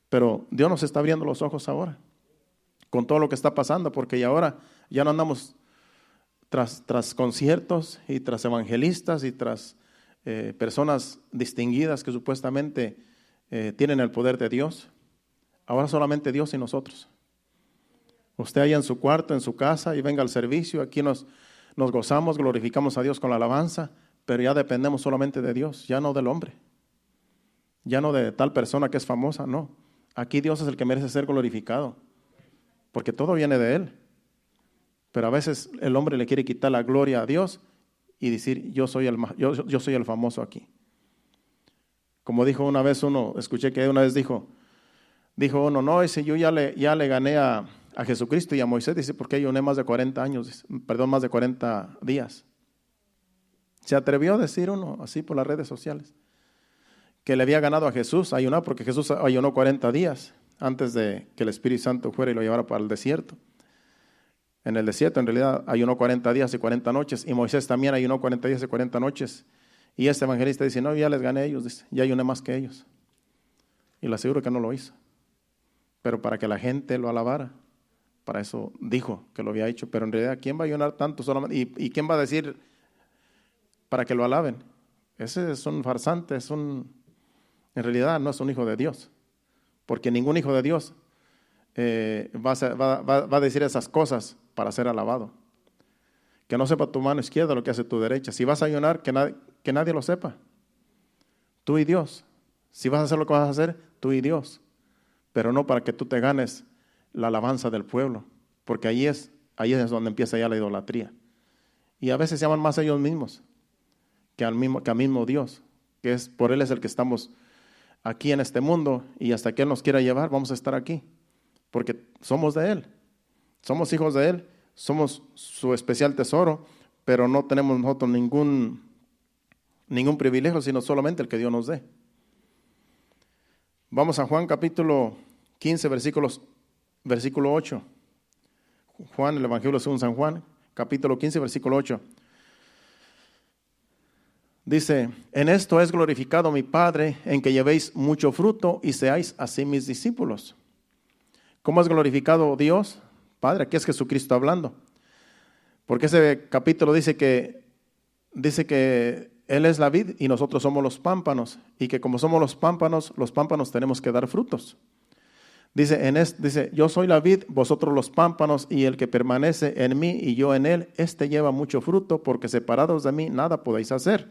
Pero Dios nos está abriendo los ojos ahora, con todo lo que está pasando, porque ahora ya no andamos tras conciertos y tras evangelistas y tras personas distinguidas que supuestamente tienen el poder de Dios. Ahora solamente Dios y nosotros. Usted allá en su cuarto, en su casa, y venga al servicio, aquí nos gozamos, glorificamos a Dios con la alabanza, pero ya dependemos solamente de Dios, ya no del hombre, ya no de tal persona que es famosa, no. Aquí Dios es el que merece ser glorificado, porque todo viene de Él. Pero a veces el hombre le quiere quitar la gloria a Dios y decir, yo soy el famoso aquí. Como dijo una vez escuché que una vez dijo uno, no, ese yo ya le gané a Jesucristo y a Moisés, dice, porque yo ayuné más de 40 años, más de 40 días. Se atrevió a decir uno así por las redes sociales, que le había ganado a Jesús a ayunar, porque Jesús ayunó 40 días antes de que el Espíritu Santo fuera y lo llevara para el desierto. En el desierto en realidad ayunó 40 días y 40 noches, y Moisés también ayunó 40 días y 40 noches. Y este evangelista dice, no, ya les gané a ellos, dice, ya ayuné más que ellos. Y le aseguro que no lo hizo, pero para que la gente lo alabara. Para eso dijo que lo había hecho, pero en realidad, ¿quién va a ayunar tanto solamente? ¿Y quién va a decir para que lo alaben? Ese es un farsante, en realidad no es un hijo de Dios, porque ningún hijo de Dios va a decir esas cosas para ser alabado. Que no sepa tu mano izquierda lo que hace tu derecha. Si vas a ayunar, que nadie lo sepa. Tú y Dios. Si vas a hacer lo que vas a hacer, tú y Dios. Pero no para que tú te ganes la alabanza del pueblo, porque ahí es donde empieza ya la idolatría. Y a veces se llaman más a ellos mismos que al mismo Dios, que es por Él es el que estamos aquí en este mundo, y hasta que Él nos quiera llevar, vamos a estar aquí, porque somos de Él, somos hijos de Él, somos su especial tesoro, pero no tenemos nosotros ningún privilegio, sino solamente el que Dios nos dé. Vamos a Juan capítulo 15, versículo 8. Juan, el Evangelio según San Juan, capítulo 15, versículo 8. Dice, en esto es glorificado mi Padre, en que llevéis mucho fruto y seáis así mis discípulos. ¿Cómo es glorificado Dios? Padre, aquí es Jesucristo hablando. Porque ese capítulo dice que Él es la vid y nosotros somos los pámpanos, y que como somos los pámpanos tenemos que dar frutos. Dice, yo soy la vid, vosotros los pámpanos, y el que permanece en mí y yo en él, este lleva mucho fruto, porque separados de mí nada podéis hacer.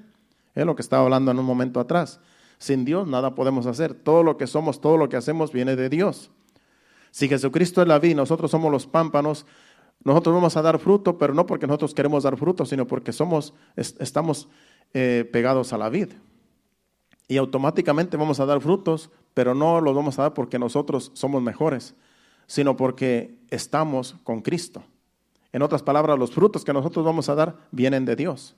Es lo que estaba hablando en un momento atrás. Sin Dios nada podemos hacer. Todo lo que somos, todo lo que hacemos viene de Dios. Si Jesucristo es la vid, nosotros somos los pámpanos, nosotros vamos a dar fruto, pero no porque nosotros queremos dar fruto, sino porque estamos pegados a la vid. Y automáticamente vamos a dar frutos, pero no los vamos a dar porque nosotros somos mejores, sino porque estamos con Cristo. En otras palabras, los frutos que nosotros vamos a dar vienen de Dios,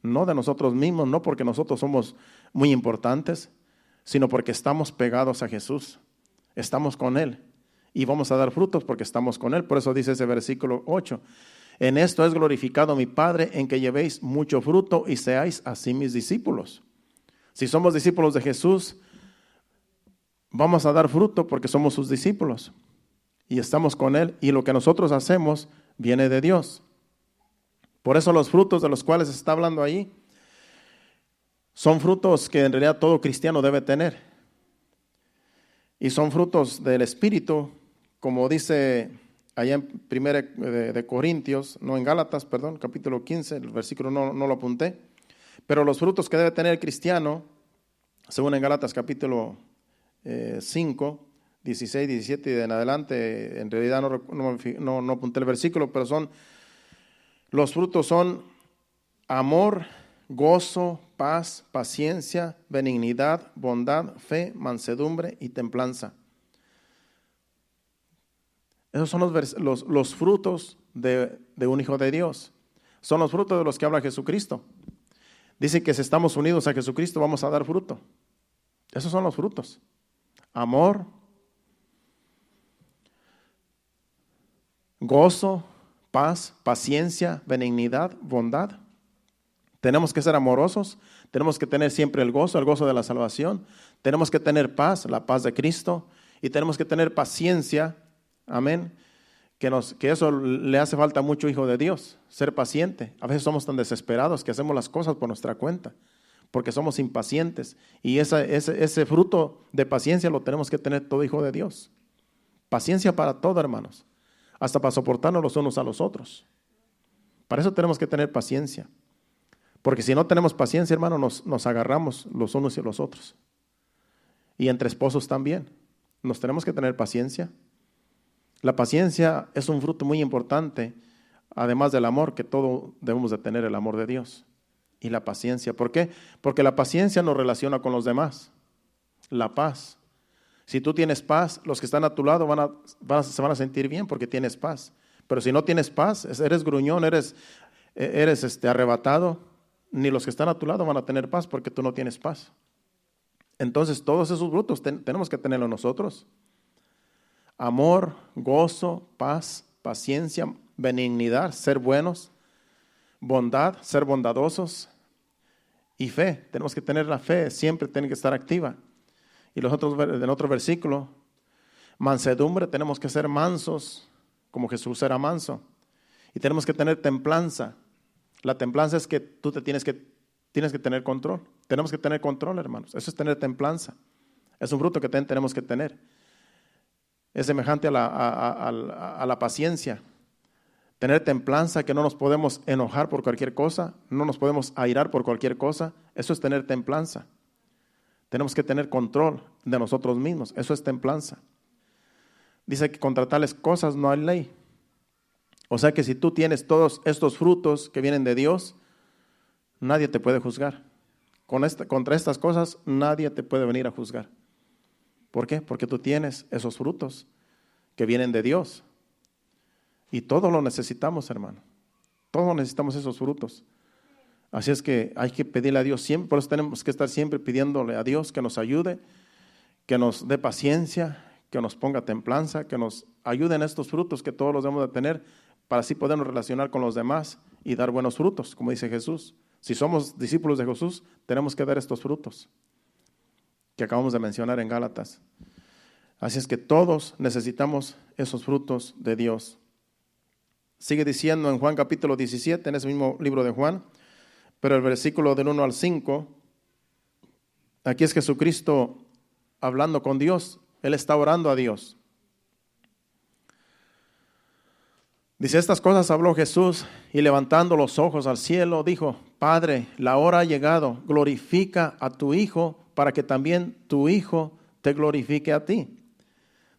no de nosotros mismos, no porque nosotros somos muy importantes, sino porque estamos pegados a Jesús, estamos con Él y vamos a dar frutos porque estamos con Él. Por eso dice ese versículo 8, en esto es glorificado mi Padre, en que llevéis mucho fruto y seáis así mis discípulos. Si somos discípulos de Jesús, vamos a dar fruto porque somos sus discípulos y estamos con Él, y lo que nosotros hacemos viene de Dios. Por eso los frutos de los cuales se está hablando ahí son frutos que en realidad todo cristiano debe tener, y son frutos del Espíritu, como dice allá en 1 de Corintios, no en Gálatas, perdón, capítulo 15, el versículo no lo apunté. Pero los frutos que debe tener el cristiano, según en Gálatas capítulo 5, 16, 17 y en adelante, en realidad no apunté el versículo, pero los frutos son amor, gozo, paz, paciencia, benignidad, bondad, fe, mansedumbre y templanza. Esos son los frutos de un hijo de Dios. Son los frutos de los que habla Jesucristo. Dice que si estamos unidos a Jesucristo vamos a dar fruto. Esos son los frutos. Amor, gozo, paz, paciencia, benignidad, bondad. Tenemos que ser amorosos, tenemos que tener siempre el gozo de la salvación. Tenemos que tener paz, la paz de Cristo, y tenemos que tener paciencia, amén. Que eso le hace falta a mucho hijo de Dios, ser paciente. A veces somos tan desesperados que hacemos las cosas por nuestra cuenta, porque somos impacientes. Y ese fruto de paciencia lo tenemos que tener todo hijo de Dios. Paciencia para todo, hermanos, hasta para soportarnos los unos a los otros. Para eso tenemos que tener paciencia, porque si no tenemos paciencia, hermano, nos agarramos los unos y los otros. Y entre esposos también, nos tenemos que tener paciencia. La paciencia es un fruto muy importante, además del amor, que todos debemos de tener el amor de Dios. Y la paciencia, ¿por qué? Porque la paciencia nos relaciona con los demás. La paz. Si tú tienes paz, los que están a tu lado se van a sentir bien porque tienes paz. Pero si no tienes paz, eres gruñón, eres arrebatado, ni los que están a tu lado van a tener paz porque tú no tienes paz. Entonces todos esos frutos tenemos que tenerlos nosotros. Amor, gozo, paz, paciencia, benignidad, ser buenos, bondad, ser bondadosos y fe. Tenemos que tener la fe, siempre tiene que estar activa. Y los otros, en otro versículo, mansedumbre, tenemos que ser mansos como Jesús era manso. Y tenemos que tener templanza. La templanza es que tú tienes que tener control. Tenemos que tener control, hermanos. Eso es tener templanza. Es un fruto que tenemos que tener. Es semejante a la paciencia. Tener templanza, que no nos podemos enojar por cualquier cosa, no nos podemos airar por cualquier cosa. Eso es tener templanza. Tenemos que tener control de nosotros mismos. Eso es templanza. Dice que contra tales cosas no hay ley. O sea que si tú tienes todos estos frutos que vienen de Dios, nadie te puede juzgar. Contra estas cosas nadie te puede venir a juzgar. ¿Por qué? Porque tú tienes esos frutos que vienen de Dios. Y todos lo necesitamos, hermano. Todos necesitamos esos frutos. Así es que hay que pedirle a Dios siempre. Por eso tenemos que estar siempre pidiéndole a Dios que nos ayude, que nos dé paciencia, que nos ponga templanza, que nos ayude en estos frutos que todos los debemos de tener, para así podernos relacionar con los demás y dar buenos frutos, como dice Jesús. Si somos discípulos de Jesús, tenemos que dar estos frutos que acabamos de mencionar en Gálatas. Así es que todos necesitamos esos frutos de Dios. Sigue diciendo en Juan capítulo 17, en ese mismo libro de Juan, pero el versículo del 1 al 5, aquí es Jesucristo hablando con Dios. Él está orando a Dios. Dice, estas cosas habló Jesús y levantando los ojos al cielo, dijo, Padre, la hora ha llegado, glorifica a tu Hijo para que también tu Hijo te glorifique a ti.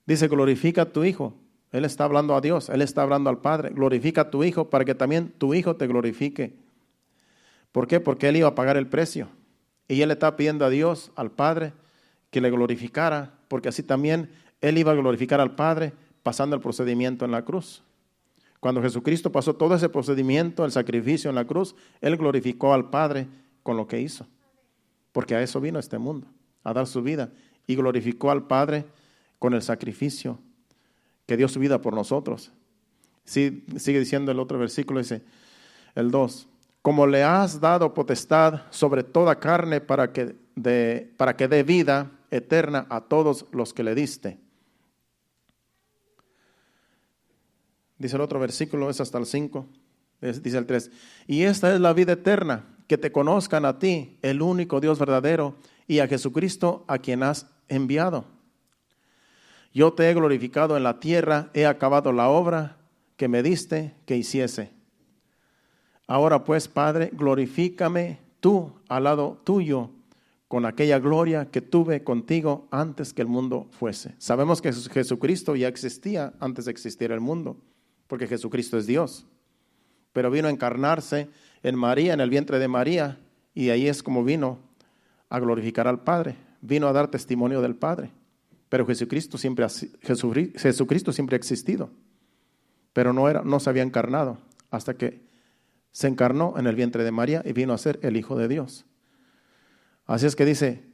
Dice, glorifica a tu Hijo. Él está hablando a Dios, Él está hablando al Padre. Glorifica a tu Hijo para que también tu Hijo te glorifique. ¿Por qué? Porque Él iba a pagar el precio. Y Él le está pidiendo a Dios, al Padre, que le glorificara, porque así también Él iba a glorificar al Padre pasando el procedimiento en la cruz. Cuando Jesucristo pasó todo ese procedimiento, el sacrificio en la cruz, Él glorificó al Padre con lo que hizo. Porque a eso vino a este mundo, a dar su vida. Y glorificó al Padre con el sacrificio que dio su vida por nosotros. Sí, sigue diciendo el otro versículo, dice el 2. Como le has dado potestad sobre toda carne para que dé vida eterna a todos los que le diste. Dice el otro versículo, es hasta el 5, dice el 3. Y esta es la vida eterna, que te conozcan a ti, el único Dios verdadero, y a Jesucristo a quien has enviado. Yo te he glorificado en la tierra, he acabado la obra que me diste que hiciese. Ahora pues, Padre, glorifícame tú al lado tuyo, con aquella gloria que tuve contigo antes que el mundo fuese. Sabemos que Jesucristo ya existía antes de existir el mundo, porque Jesucristo es Dios. Pero vino a encarnarse en María, en el vientre de María, y ahí es como vino a glorificar al Padre. Vino a dar testimonio del Padre. Pero Jesucristo siempre ha existido. Pero no se había encarnado hasta que se encarnó en el vientre de María y vino a ser el Hijo de Dios. Así es que dice,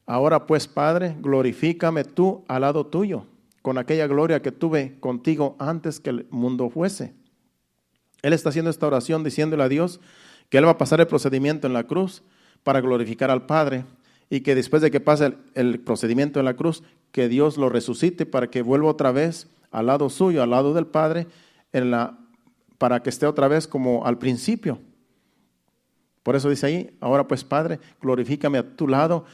ahora pues, Padre, glorifícame tú al lado tuyo, con aquella gloria que tuve contigo antes que el mundo fuese. Él está haciendo esta oración diciéndole a Dios que Él va a pasar el procedimiento en la cruz para glorificar al Padre, y que después de que pase el procedimiento en la cruz, que Dios lo resucite para que vuelva otra vez al lado suyo, al lado del Padre, para que esté otra vez como al principio. Por eso dice ahí, ahora pues, Padre, glorifícame a tu lado,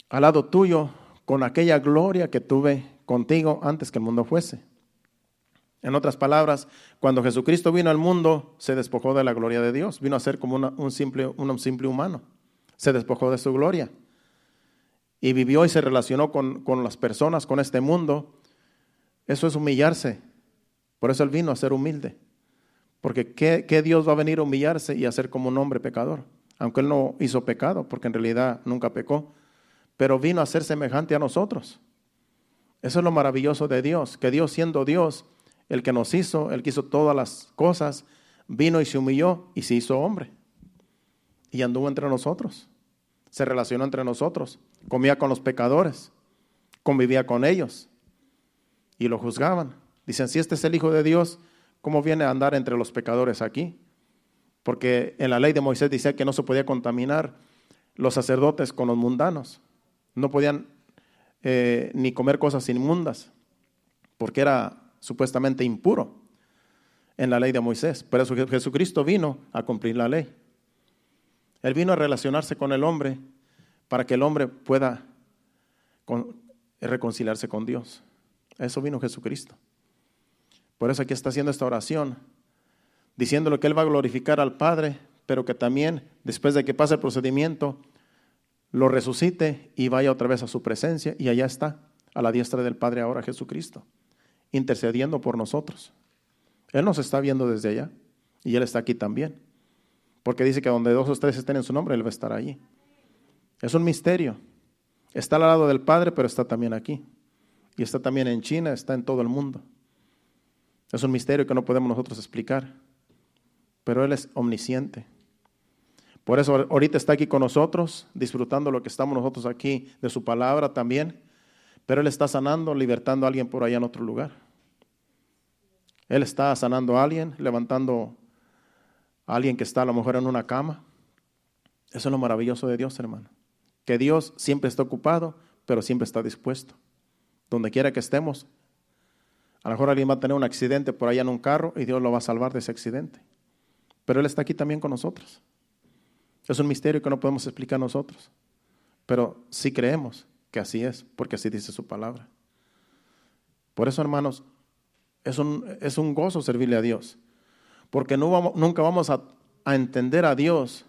al lado tuyo, con aquella gloria que tuve contigo antes que el mundo fuese. En otras palabras, cuando Jesucristo vino al mundo, se despojó de la gloria de Dios, vino a ser como un simple humano, se despojó de su gloria y vivió y se relacionó con las personas, con este mundo. Eso es humillarse, por eso Él vino a ser humilde, porque ¿qué Dios va a venir a humillarse y a ser como un hombre pecador? Aunque Él no hizo pecado, porque en realidad nunca pecó, pero vino a ser semejante a nosotros. Eso es lo maravilloso de Dios, que Dios, siendo Dios, el que nos hizo, el que hizo todas las cosas, vino y se humilló y se hizo hombre. y anduvo entre nosotros. Se relacionó entre nosotros, comía con los pecadores, convivía con ellos y lo juzgaban. Dicen, si este es el Hijo de Dios, ¿cómo viene a andar entre los pecadores aquí? Porque en la ley de Moisés decía que no se podía contaminar los sacerdotes con los mundanos. No podían ni comer cosas inmundas, porque era supuestamente impuro en la ley de Moisés. Por eso Jesucristo vino a cumplir la ley. Él vino a relacionarse con el hombre para que el hombre pueda reconciliarse con Dios. A eso vino Jesucristo. Por eso aquí está haciendo esta oración, diciéndole que Él va a glorificar al Padre, pero que también, después de que pase el procedimiento, lo resucite y vaya otra vez a su presencia, y allá está, a la diestra del Padre ahora Jesucristo, intercediendo por nosotros. Él nos está viendo desde allá, y Él está aquí también, porque dice que donde 2 o 3 estén en su nombre, Él va a estar allí. Es un misterio. Está al lado del Padre, pero está también aquí. Y está también en China, está en todo el mundo. Es un misterio que no podemos nosotros explicar, pero Él es omnisciente. Por eso ahorita está aquí con nosotros, disfrutando lo que estamos nosotros aquí de su palabra también, pero Él está sanando, libertando a alguien por allá en otro lugar. Él está sanando a alguien, levantando a alguien que está a lo mejor en una cama. Eso es lo maravilloso de Dios, hermano. Que Dios siempre está ocupado, pero siempre está dispuesto. Donde quiera que estemos, a lo mejor alguien va a tener un accidente por allá en un carro y Dios lo va a salvar de ese accidente. Pero Él está aquí también con nosotros. Es un misterio que no podemos explicar nosotros, pero sí creemos que así es, porque así dice su palabra. Por eso, hermanos, es un gozo servirle a Dios, porque nunca vamos a entender a Dios,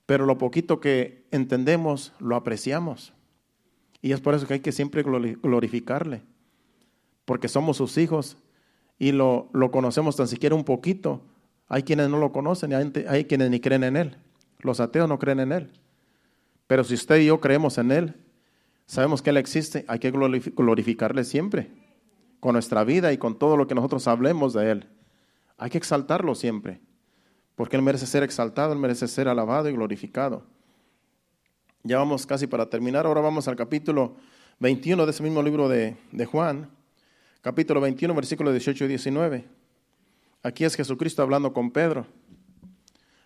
pero lo poquito que entendemos lo apreciamos. Y es por eso que hay que siempre glorificarle, porque somos sus hijos y lo conocemos tan siquiera un poquito. Hay quienes no lo conocen y hay quienes ni creen en Él. Los ateos no creen en Él. Pero si usted y yo creemos en Él, sabemos que Él existe, hay que glorificarle siempre, con nuestra vida y con todo lo que nosotros hablemos de Él. Hay que exaltarlo siempre, porque Él merece ser exaltado, Él merece ser alabado y glorificado. Ya vamos casi para terminar. Ahora vamos al capítulo 21 de ese mismo libro de Juan, capítulo 21, versículos 18 y 19. Aquí es Jesucristo hablando con Pedro.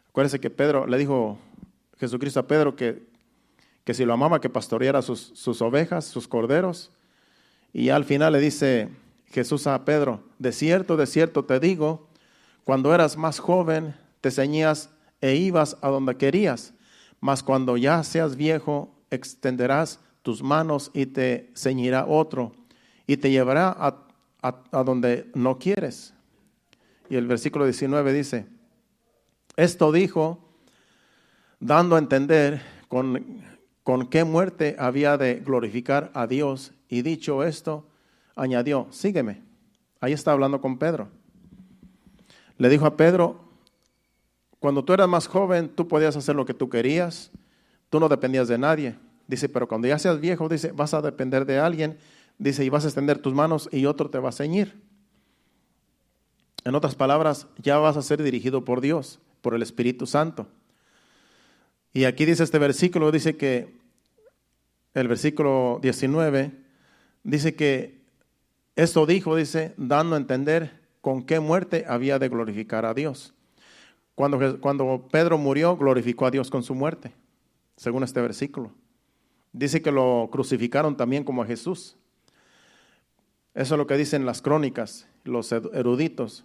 Acuérdense que Pedro le dijo Jesucristo a Pedro que si lo amaba, que pastoreara sus ovejas, sus corderos. Y al final le dice Jesús a Pedro, de cierto te digo, cuando eras más joven te ceñías e ibas a donde querías, mas cuando ya seas viejo extenderás tus manos y te ceñirá otro y te llevará a donde no quieres. Y el versículo 19 dice, esto dijo, dando a entender con qué muerte había de glorificar a Dios, y dicho esto, añadió, sígueme. Ahí está hablando con Pedro. Le dijo a Pedro, cuando tú eras más joven, tú podías hacer lo que tú querías, tú no dependías de nadie. Dice, pero cuando ya seas viejo, dice, vas a depender de alguien, dice, y vas a extender tus manos y otro te va a ceñir. En otras palabras, ya vas a ser dirigido por Dios, por el Espíritu Santo. Y aquí dice este versículo, dice que el versículo 19, dice que esto dijo, dice, dando a entender con qué muerte había de glorificar a Dios. Cuando Pedro murió, glorificó a Dios con su muerte, según este versículo. Dice que lo crucificaron también como a Jesús. Eso es lo que dicen las crónicas, los eruditos.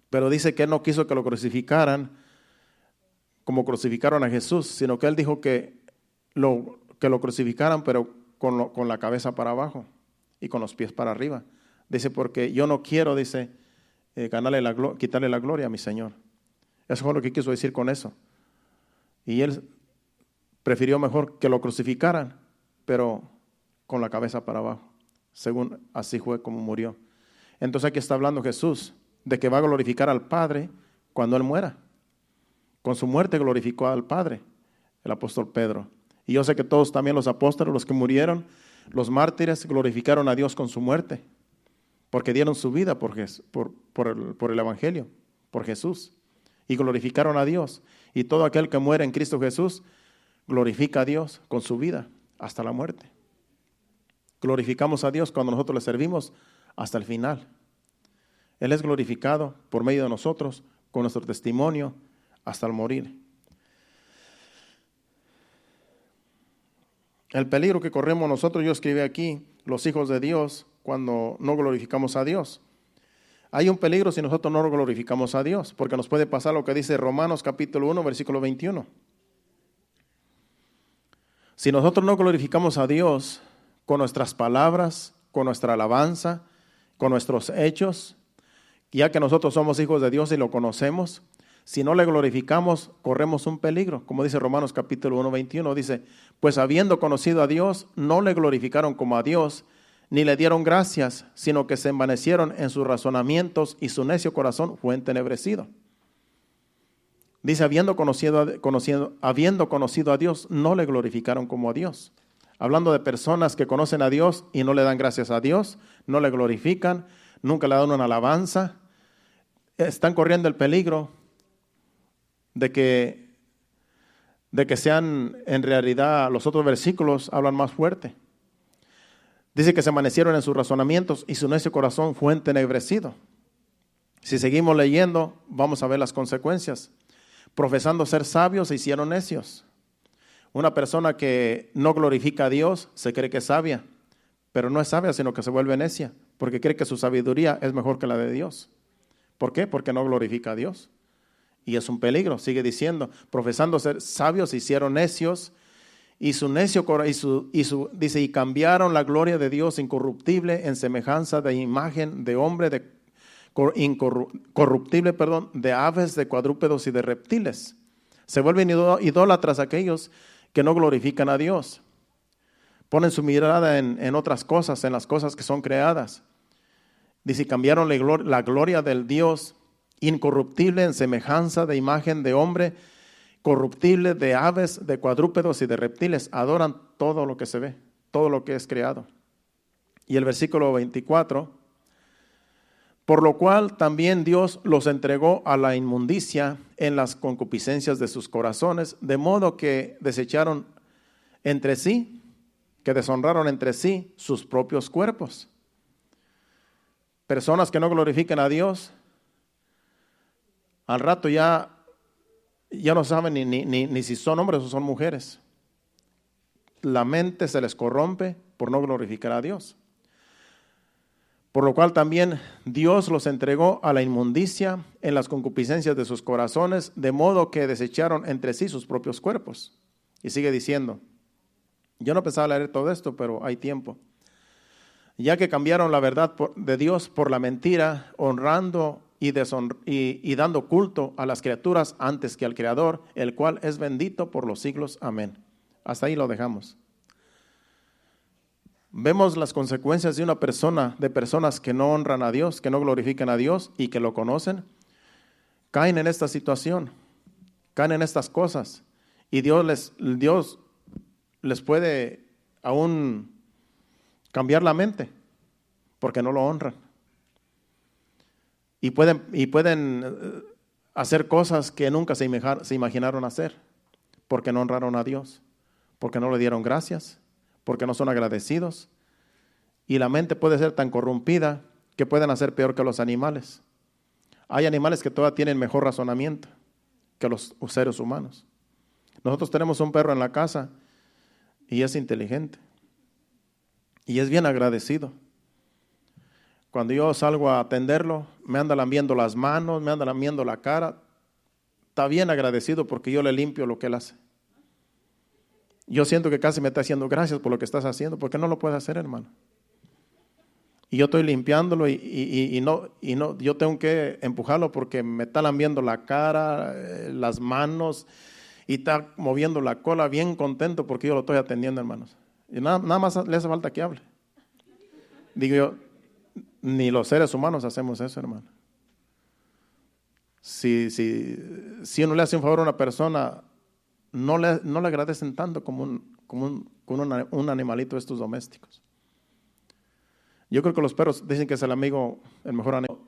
Pero dice que Él no quiso que lo crucificaran como crucificaron a Jesús, sino que Él dijo que lo crucificaran, pero con la cabeza para abajo y con los pies para arriba. Dice, porque yo no quiero, dice, quitarle la gloria a mi Señor. Eso fue lo que quiso decir con eso. Y Él prefirió mejor que lo crucificaran, pero con la cabeza para abajo, según así fue como murió. Entonces aquí está hablando Jesús de que va a glorificar al Padre cuando Él muera. Con su muerte glorificó al Padre, el apóstol Pedro. Y yo sé que todos también los apóstoles, los que murieron, los mártires, glorificaron a Dios con su muerte, porque dieron su vida por el Evangelio, por Jesús. y glorificaron a Dios. Y todo aquel que muere en Cristo Jesús glorifica a Dios con su vida hasta la muerte. Glorificamos a Dios cuando nosotros le servimos hasta el final. Él es glorificado por medio de nosotros con nuestro testimonio hasta el morir. El peligro que corremos nosotros, yo escribí aquí, los hijos de Dios, cuando no glorificamos a Dios. Hay un peligro si nosotros no glorificamos a Dios, porque nos puede pasar lo que dice Romanos capítulo 1, versículo 21. Si nosotros no glorificamos a Dios con nuestras palabras, con nuestra alabanza, con nuestros hechos, ya que nosotros somos hijos de Dios y lo conocemos, si no le glorificamos, corremos un peligro. Como dice Romanos capítulo 1, 21, dice, pues habiendo conocido a Dios, no le glorificaron como a Dios, ni le dieron gracias, sino que se envanecieron en sus razonamientos y su necio corazón fue entenebrecido. Dice, habiendo conocido a Dios, no le glorificaron como a Dios. Hablando de personas que conocen a Dios y no le dan gracias a Dios, no le glorifican, nunca le dan una alabanza, están corriendo el peligro de que sean, en realidad, los otros versículos hablan más fuerte. Dice que se amanecieron en sus razonamientos y su necio corazón fue entenebrecido. Si seguimos leyendo, vamos a ver las consecuencias. Profesando ser sabios, se hicieron necios. Una persona que no glorifica a Dios se cree que es sabia, pero no es sabia, sino que se vuelve necia, porque cree que su sabiduría es mejor que la de Dios. ¿Por qué? Porque no glorifica a Dios. Y es un peligro, sigue diciendo, profesando ser sabios, se hicieron necios, y su necio dice, y cambiaron la gloria de Dios incorruptible en semejanza de imagen de hombre, corruptible, de aves, de cuadrúpedos y de reptiles. Se vuelven idólatras aquellos que no glorifican a Dios. Ponen su mirada en otras cosas, en las cosas que son creadas. Dice, cambiaron la gloria del Dios incorruptible en semejanza de imagen de hombre, corruptible, de aves, de cuadrúpedos y de reptiles. Adoran todo lo que se ve, todo lo que es creado. Y el versículo 24, por lo cual también Dios los entregó a la inmundicia en las concupiscencias de sus corazones, de modo que desecharon entre sí, que deshonraron entre sí sus propios cuerpos. Personas que no glorifican a Dios, al rato ya no saben ni si son hombres o son mujeres. La mente se les corrompe por no glorificar a Dios. Por lo cual también Dios los entregó a la inmundicia en las concupiscencias de sus corazones, de modo que desecharon entre sí sus propios cuerpos. Y sigue diciendo, yo no pensaba leer todo esto, pero hay tiempo. Ya que cambiaron la verdad de Dios por la mentira, honrando y dando culto a las criaturas antes que al Creador, el cual es bendito por los siglos. Amén. Hasta ahí lo dejamos. Vemos las consecuencias de personas que no honran a Dios, que no glorifican a Dios y que lo conocen. Caen en esta situación, caen en estas cosas y Dios les puede aún cambiar la mente porque no lo honran. Y pueden hacer cosas que nunca se imaginaron hacer porque no honraron a Dios, porque no le dieron gracias, porque no son agradecidos. Y la mente puede ser tan corrompida que pueden hacer peor que los animales. Hay animales que todavía tienen mejor razonamiento que los seres humanos. Nosotros tenemos un perro en la casa y es inteligente y es bien agradecido. Cuando yo salgo a atenderlo, me anda lambiendo las manos, me anda lambiendo la cara. Está bien agradecido porque yo le limpio lo que él hace. Yo siento que casi me está haciendo gracias por lo que estás haciendo, porque no lo puede hacer, hermano. Y yo estoy limpiándolo y no, yo tengo que empujarlo porque me está lambiendo la cara, las manos y está moviendo la cola bien contento porque yo lo estoy atendiendo, hermanos. Y nada más le hace falta que hable. Digo yo, ni los seres humanos hacemos eso, hermano. Si uno le hace un favor a una persona, no le agradecen tanto como un animalito de estos domésticos. Yo creo que los perros dicen que es el mejor amigo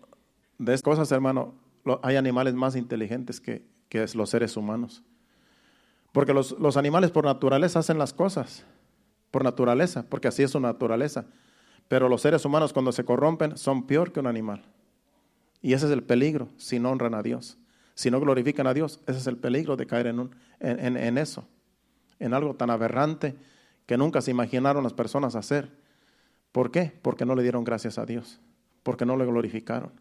de estas cosas, hermano. hay animales más inteligentes que los seres humanos. Porque los animales por naturaleza hacen las cosas, por naturaleza, porque así es su naturaleza. Pero los seres humanos cuando se corrompen son peor que un animal. Y ese es el peligro si no honran a Dios. Si no glorifican a Dios, ese es el peligro de caer en eso, en algo tan aberrante que nunca se imaginaron las personas hacer. ¿Por qué? Porque no le dieron gracias a Dios, porque no le glorificaron.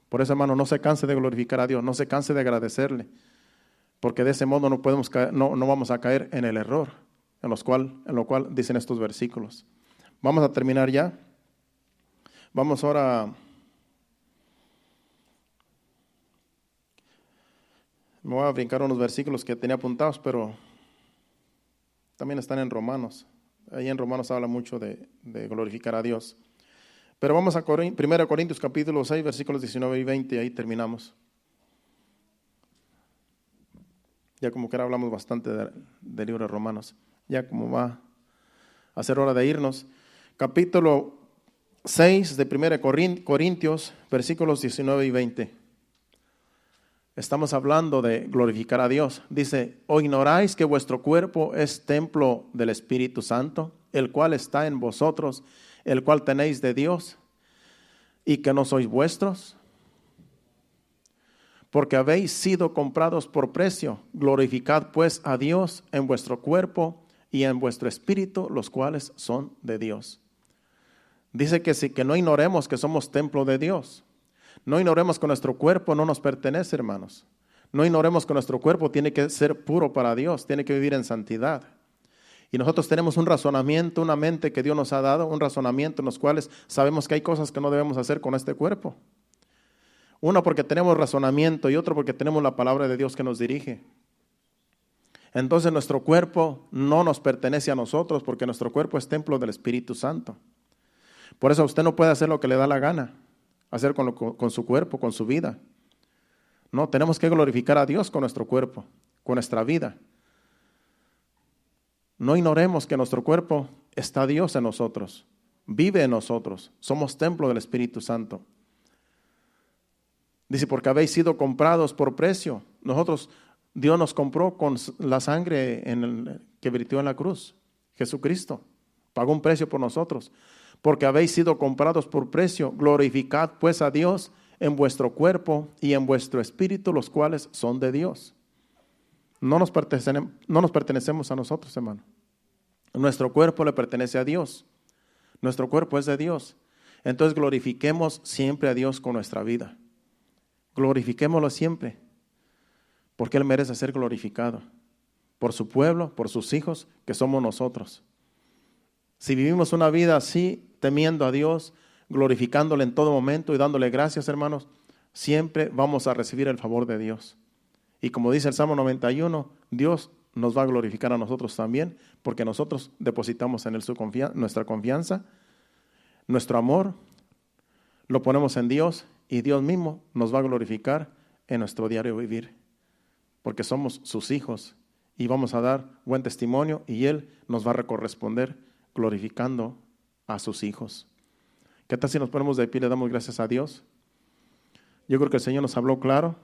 Por eso, hermano, no se canse de glorificar a Dios, no se canse de agradecerle, porque de ese modo no vamos a caer en el error, en lo cual dicen estos versículos. Vamos a terminar ya. Vamos ahora. Me voy a brincar unos versículos que tenía apuntados, pero también están en Romanos. Ahí en Romanos habla mucho de glorificar a Dios. Pero vamos a 1 Corintios capítulo 6, versículos 19 y 20, y ahí terminamos. Ya como que ahora hablamos bastante del libro de Romanos. Ya como va a ser hora de irnos. Capítulo 6 de 1 Corintios, versículos 19 y 20. Estamos hablando de glorificar a Dios. Dice, ¿o ignoráis que vuestro cuerpo es templo del Espíritu Santo, el cual está en vosotros, el cual tenéis de Dios, y que no sois vuestros? Porque habéis sido comprados por precio. Glorificad pues a Dios en vuestro cuerpo y en vuestro espíritu, los cuales son de Dios. Dice que no ignoremos que somos templo de Dios. No ignoremos que nuestro cuerpo no nos pertenece, hermanos. No ignoremos que nuestro cuerpo tiene que ser puro para Dios, tiene que vivir en santidad. Y nosotros tenemos un razonamiento, una mente que Dios nos ha dado, un razonamiento en los cuales sabemos que hay cosas que no debemos hacer con este cuerpo. Uno porque tenemos razonamiento y otro porque tenemos la palabra de Dios que nos dirige. Entonces nuestro cuerpo no nos pertenece a nosotros porque nuestro cuerpo es templo del Espíritu Santo. Por eso usted no puede hacer lo que le da la gana, hacer con su cuerpo, con su vida. No, tenemos que glorificar a Dios con nuestro cuerpo, con nuestra vida. No ignoremos que nuestro cuerpo está Dios en nosotros, vive en nosotros, somos templo del Espíritu Santo. Dice, porque habéis sido comprados por precio. Dios nos compró con la sangre que vertió en la cruz. Jesucristo pagó un precio por nosotros. Porque habéis sido comprados por precio, glorificad pues a Dios en vuestro cuerpo y en vuestro espíritu, los cuales son de Dios. No nos pertenecemos a nosotros, hermano. Nuestro cuerpo le pertenece a Dios. Nuestro cuerpo es de Dios. Entonces glorifiquemos siempre a Dios con nuestra vida. Glorifiquémoslo siempre, porque Él merece ser glorificado por su pueblo, por sus hijos, que somos nosotros. Si vivimos una vida así, temiendo a Dios, glorificándole en todo momento y dándole gracias, hermanos, siempre vamos a recibir el favor de Dios. Y como dice el Salmo 91, Dios nos va a glorificar a nosotros también, porque nosotros depositamos en Él nuestra confianza, nuestro amor, lo ponemos en Dios y Dios mismo nos va a glorificar en nuestro diario vivir, porque somos sus hijos y vamos a dar buen testimonio y Él nos va a corresponder glorificando a sus hijos. ¿Qué tal si nos ponemos de pie y le damos gracias a Dios? Yo creo que el Señor nos habló claro.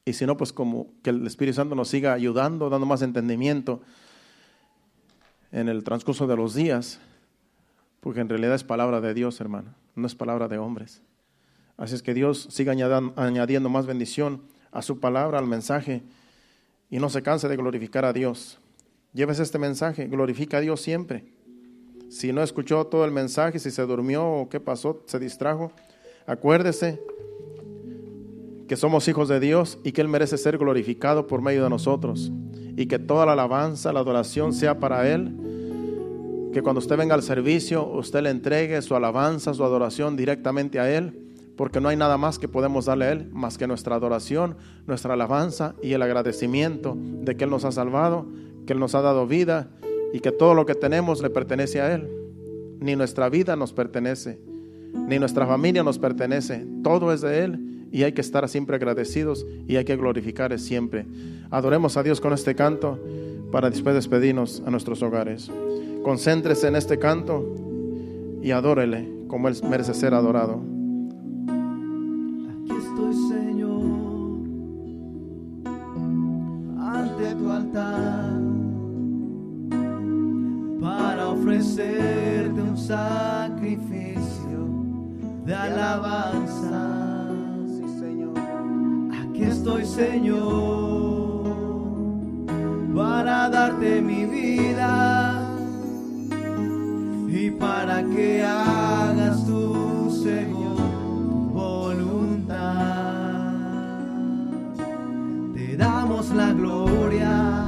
Y si no, pues como que el Espíritu Santo nos siga ayudando, dando más entendimiento en el transcurso de los días, porque en realidad es palabra de Dios, hermano, no es palabra de hombres. Así es que Dios siga añadiendo más bendición a su palabra, al mensaje, y no se canse de glorificar a Dios. Llévese este mensaje, glorifica a Dios siempre. Si no escuchó todo el mensaje, si se durmió o qué pasó, se distrajo, acuérdese que somos hijos de Dios y que Él merece ser glorificado por medio de nosotros. Y que toda la alabanza, la adoración sea para Él. Que cuando usted venga al servicio, usted le entregue su alabanza, su adoración directamente a Él. Porque no hay nada más que podemos darle a Él más que nuestra adoración, nuestra alabanza y el agradecimiento de que Él nos ha salvado, que Él nos ha dado vida y que todo lo que tenemos le pertenece a Él. Ni nuestra vida nos pertenece, ni nuestra familia nos pertenece. Todo es de Él y hay que estar siempre agradecidos y hay que glorificar siempre. Adoremos a Dios con este canto para después despedirnos a nuestros hogares. Concéntrese en este canto y adórele como Él merece ser adorado. Aquí estoy, tu altar para ofrecerte un sacrificio de alabanza. Sí, Señor. Aquí estoy, Señor, para darte mi vida y para que hagas tú según tu voluntad. Te damos la gloria,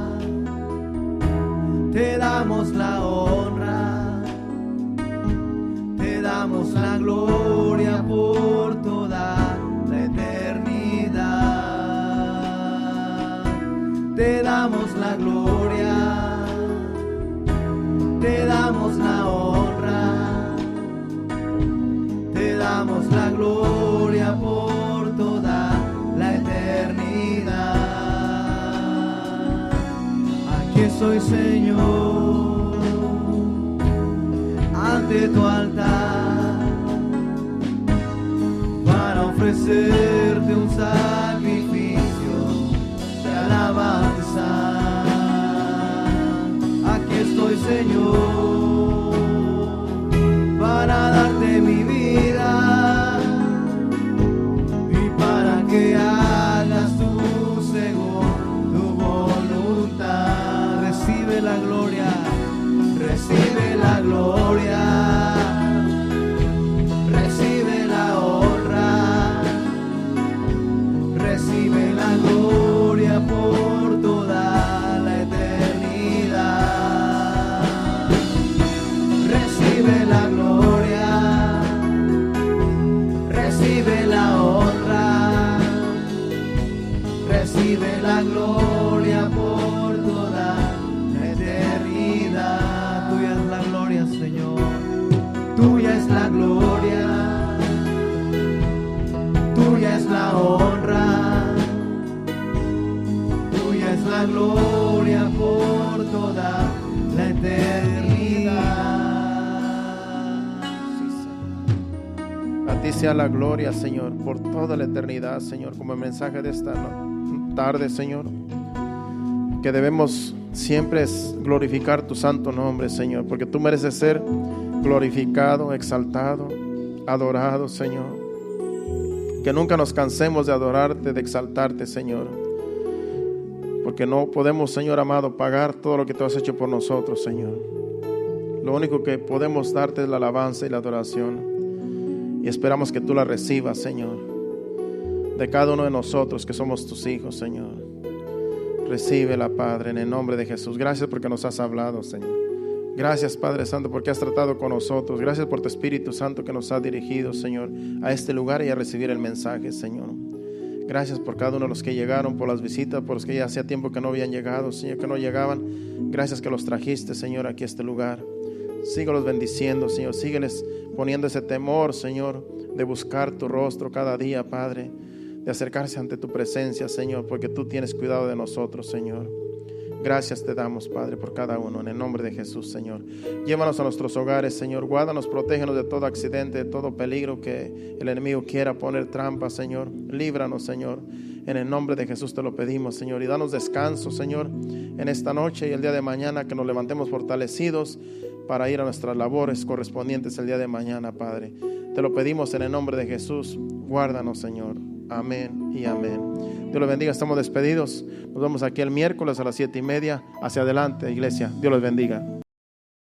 te damos la honra, te damos la gloria por toda la eternidad. Te damos la gloria, te damos la honra, te damos la gloria por toda la eternidad. Aquí estoy, Señor, ante tu altar para ofrecerte un sacrificio de alabanza. Aquí estoy, Señor, para darte mi vida y para que hagas tú según tu voluntad. Recibe la gloria, recibe la gloria, recibe la honra, recibe la gloria por toda la eternidad. Recibe la gloria, recibe la honra, recibe la gloria por toda la eternidad. Tuya es la gloria, Señor, tuya es la gloria, tuya es la honra, tuya es la gloria por toda la eternidad. A ti sea la gloria, Señor, por toda la eternidad, Señor, como el mensaje de esta tarde, Señor, que debemos siempre glorificar tu santo nombre, Señor, porque tú mereces ser glorificado, exaltado, adorado, Señor. Que nunca nos cansemos de adorarte, de exaltarte, Señor, porque no podemos, Señor amado, pagar todo lo que tú has hecho por nosotros, Señor. Lo único que podemos darte es la alabanza y la adoración, y esperamos que tú la recibas, Señor, de cada uno de nosotros que somos tus hijos, Señor. Recíbela, Padre, en el nombre de Jesús. Gracias porque nos has hablado, Señor. Gracias, Padre Santo, porque has tratado con nosotros. Gracias por tu Espíritu Santo que nos ha dirigido, Señor, a este lugar y a recibir el mensaje, Señor. Gracias por cada uno de los que llegaron, por las visitas, por los que ya hacía tiempo que no habían llegado, Señor, que no llegaban. Gracias que los trajiste, Señor, aquí a este lugar. Síguelos bendiciendo, Señor. Sígueles poniendo ese temor, Señor, de buscar tu rostro cada día, Padre, de acercarse ante tu presencia, Señor, porque tú tienes cuidado de nosotros, Señor. Gracias te damos, Padre, por cada uno, en el nombre de Jesús, Señor. Llévanos a nuestros hogares, Señor. Guárdanos, protégenos de todo accidente, de todo peligro que el enemigo quiera poner trampas, Señor. Líbranos, Señor. En el nombre de Jesús te lo pedimos, Señor. Y danos descanso, Señor, en esta noche y el día de mañana, que nos levantemos fortalecidos para ir a nuestras labores correspondientes el día de mañana, Padre. Te lo pedimos en el nombre de Jesús. Guárdanos, Señor. Amén y amén. Dios los bendiga. Estamos despedidos. Nos vemos aquí el miércoles a las 7:30. Hacia adelante, iglesia. Dios los bendiga.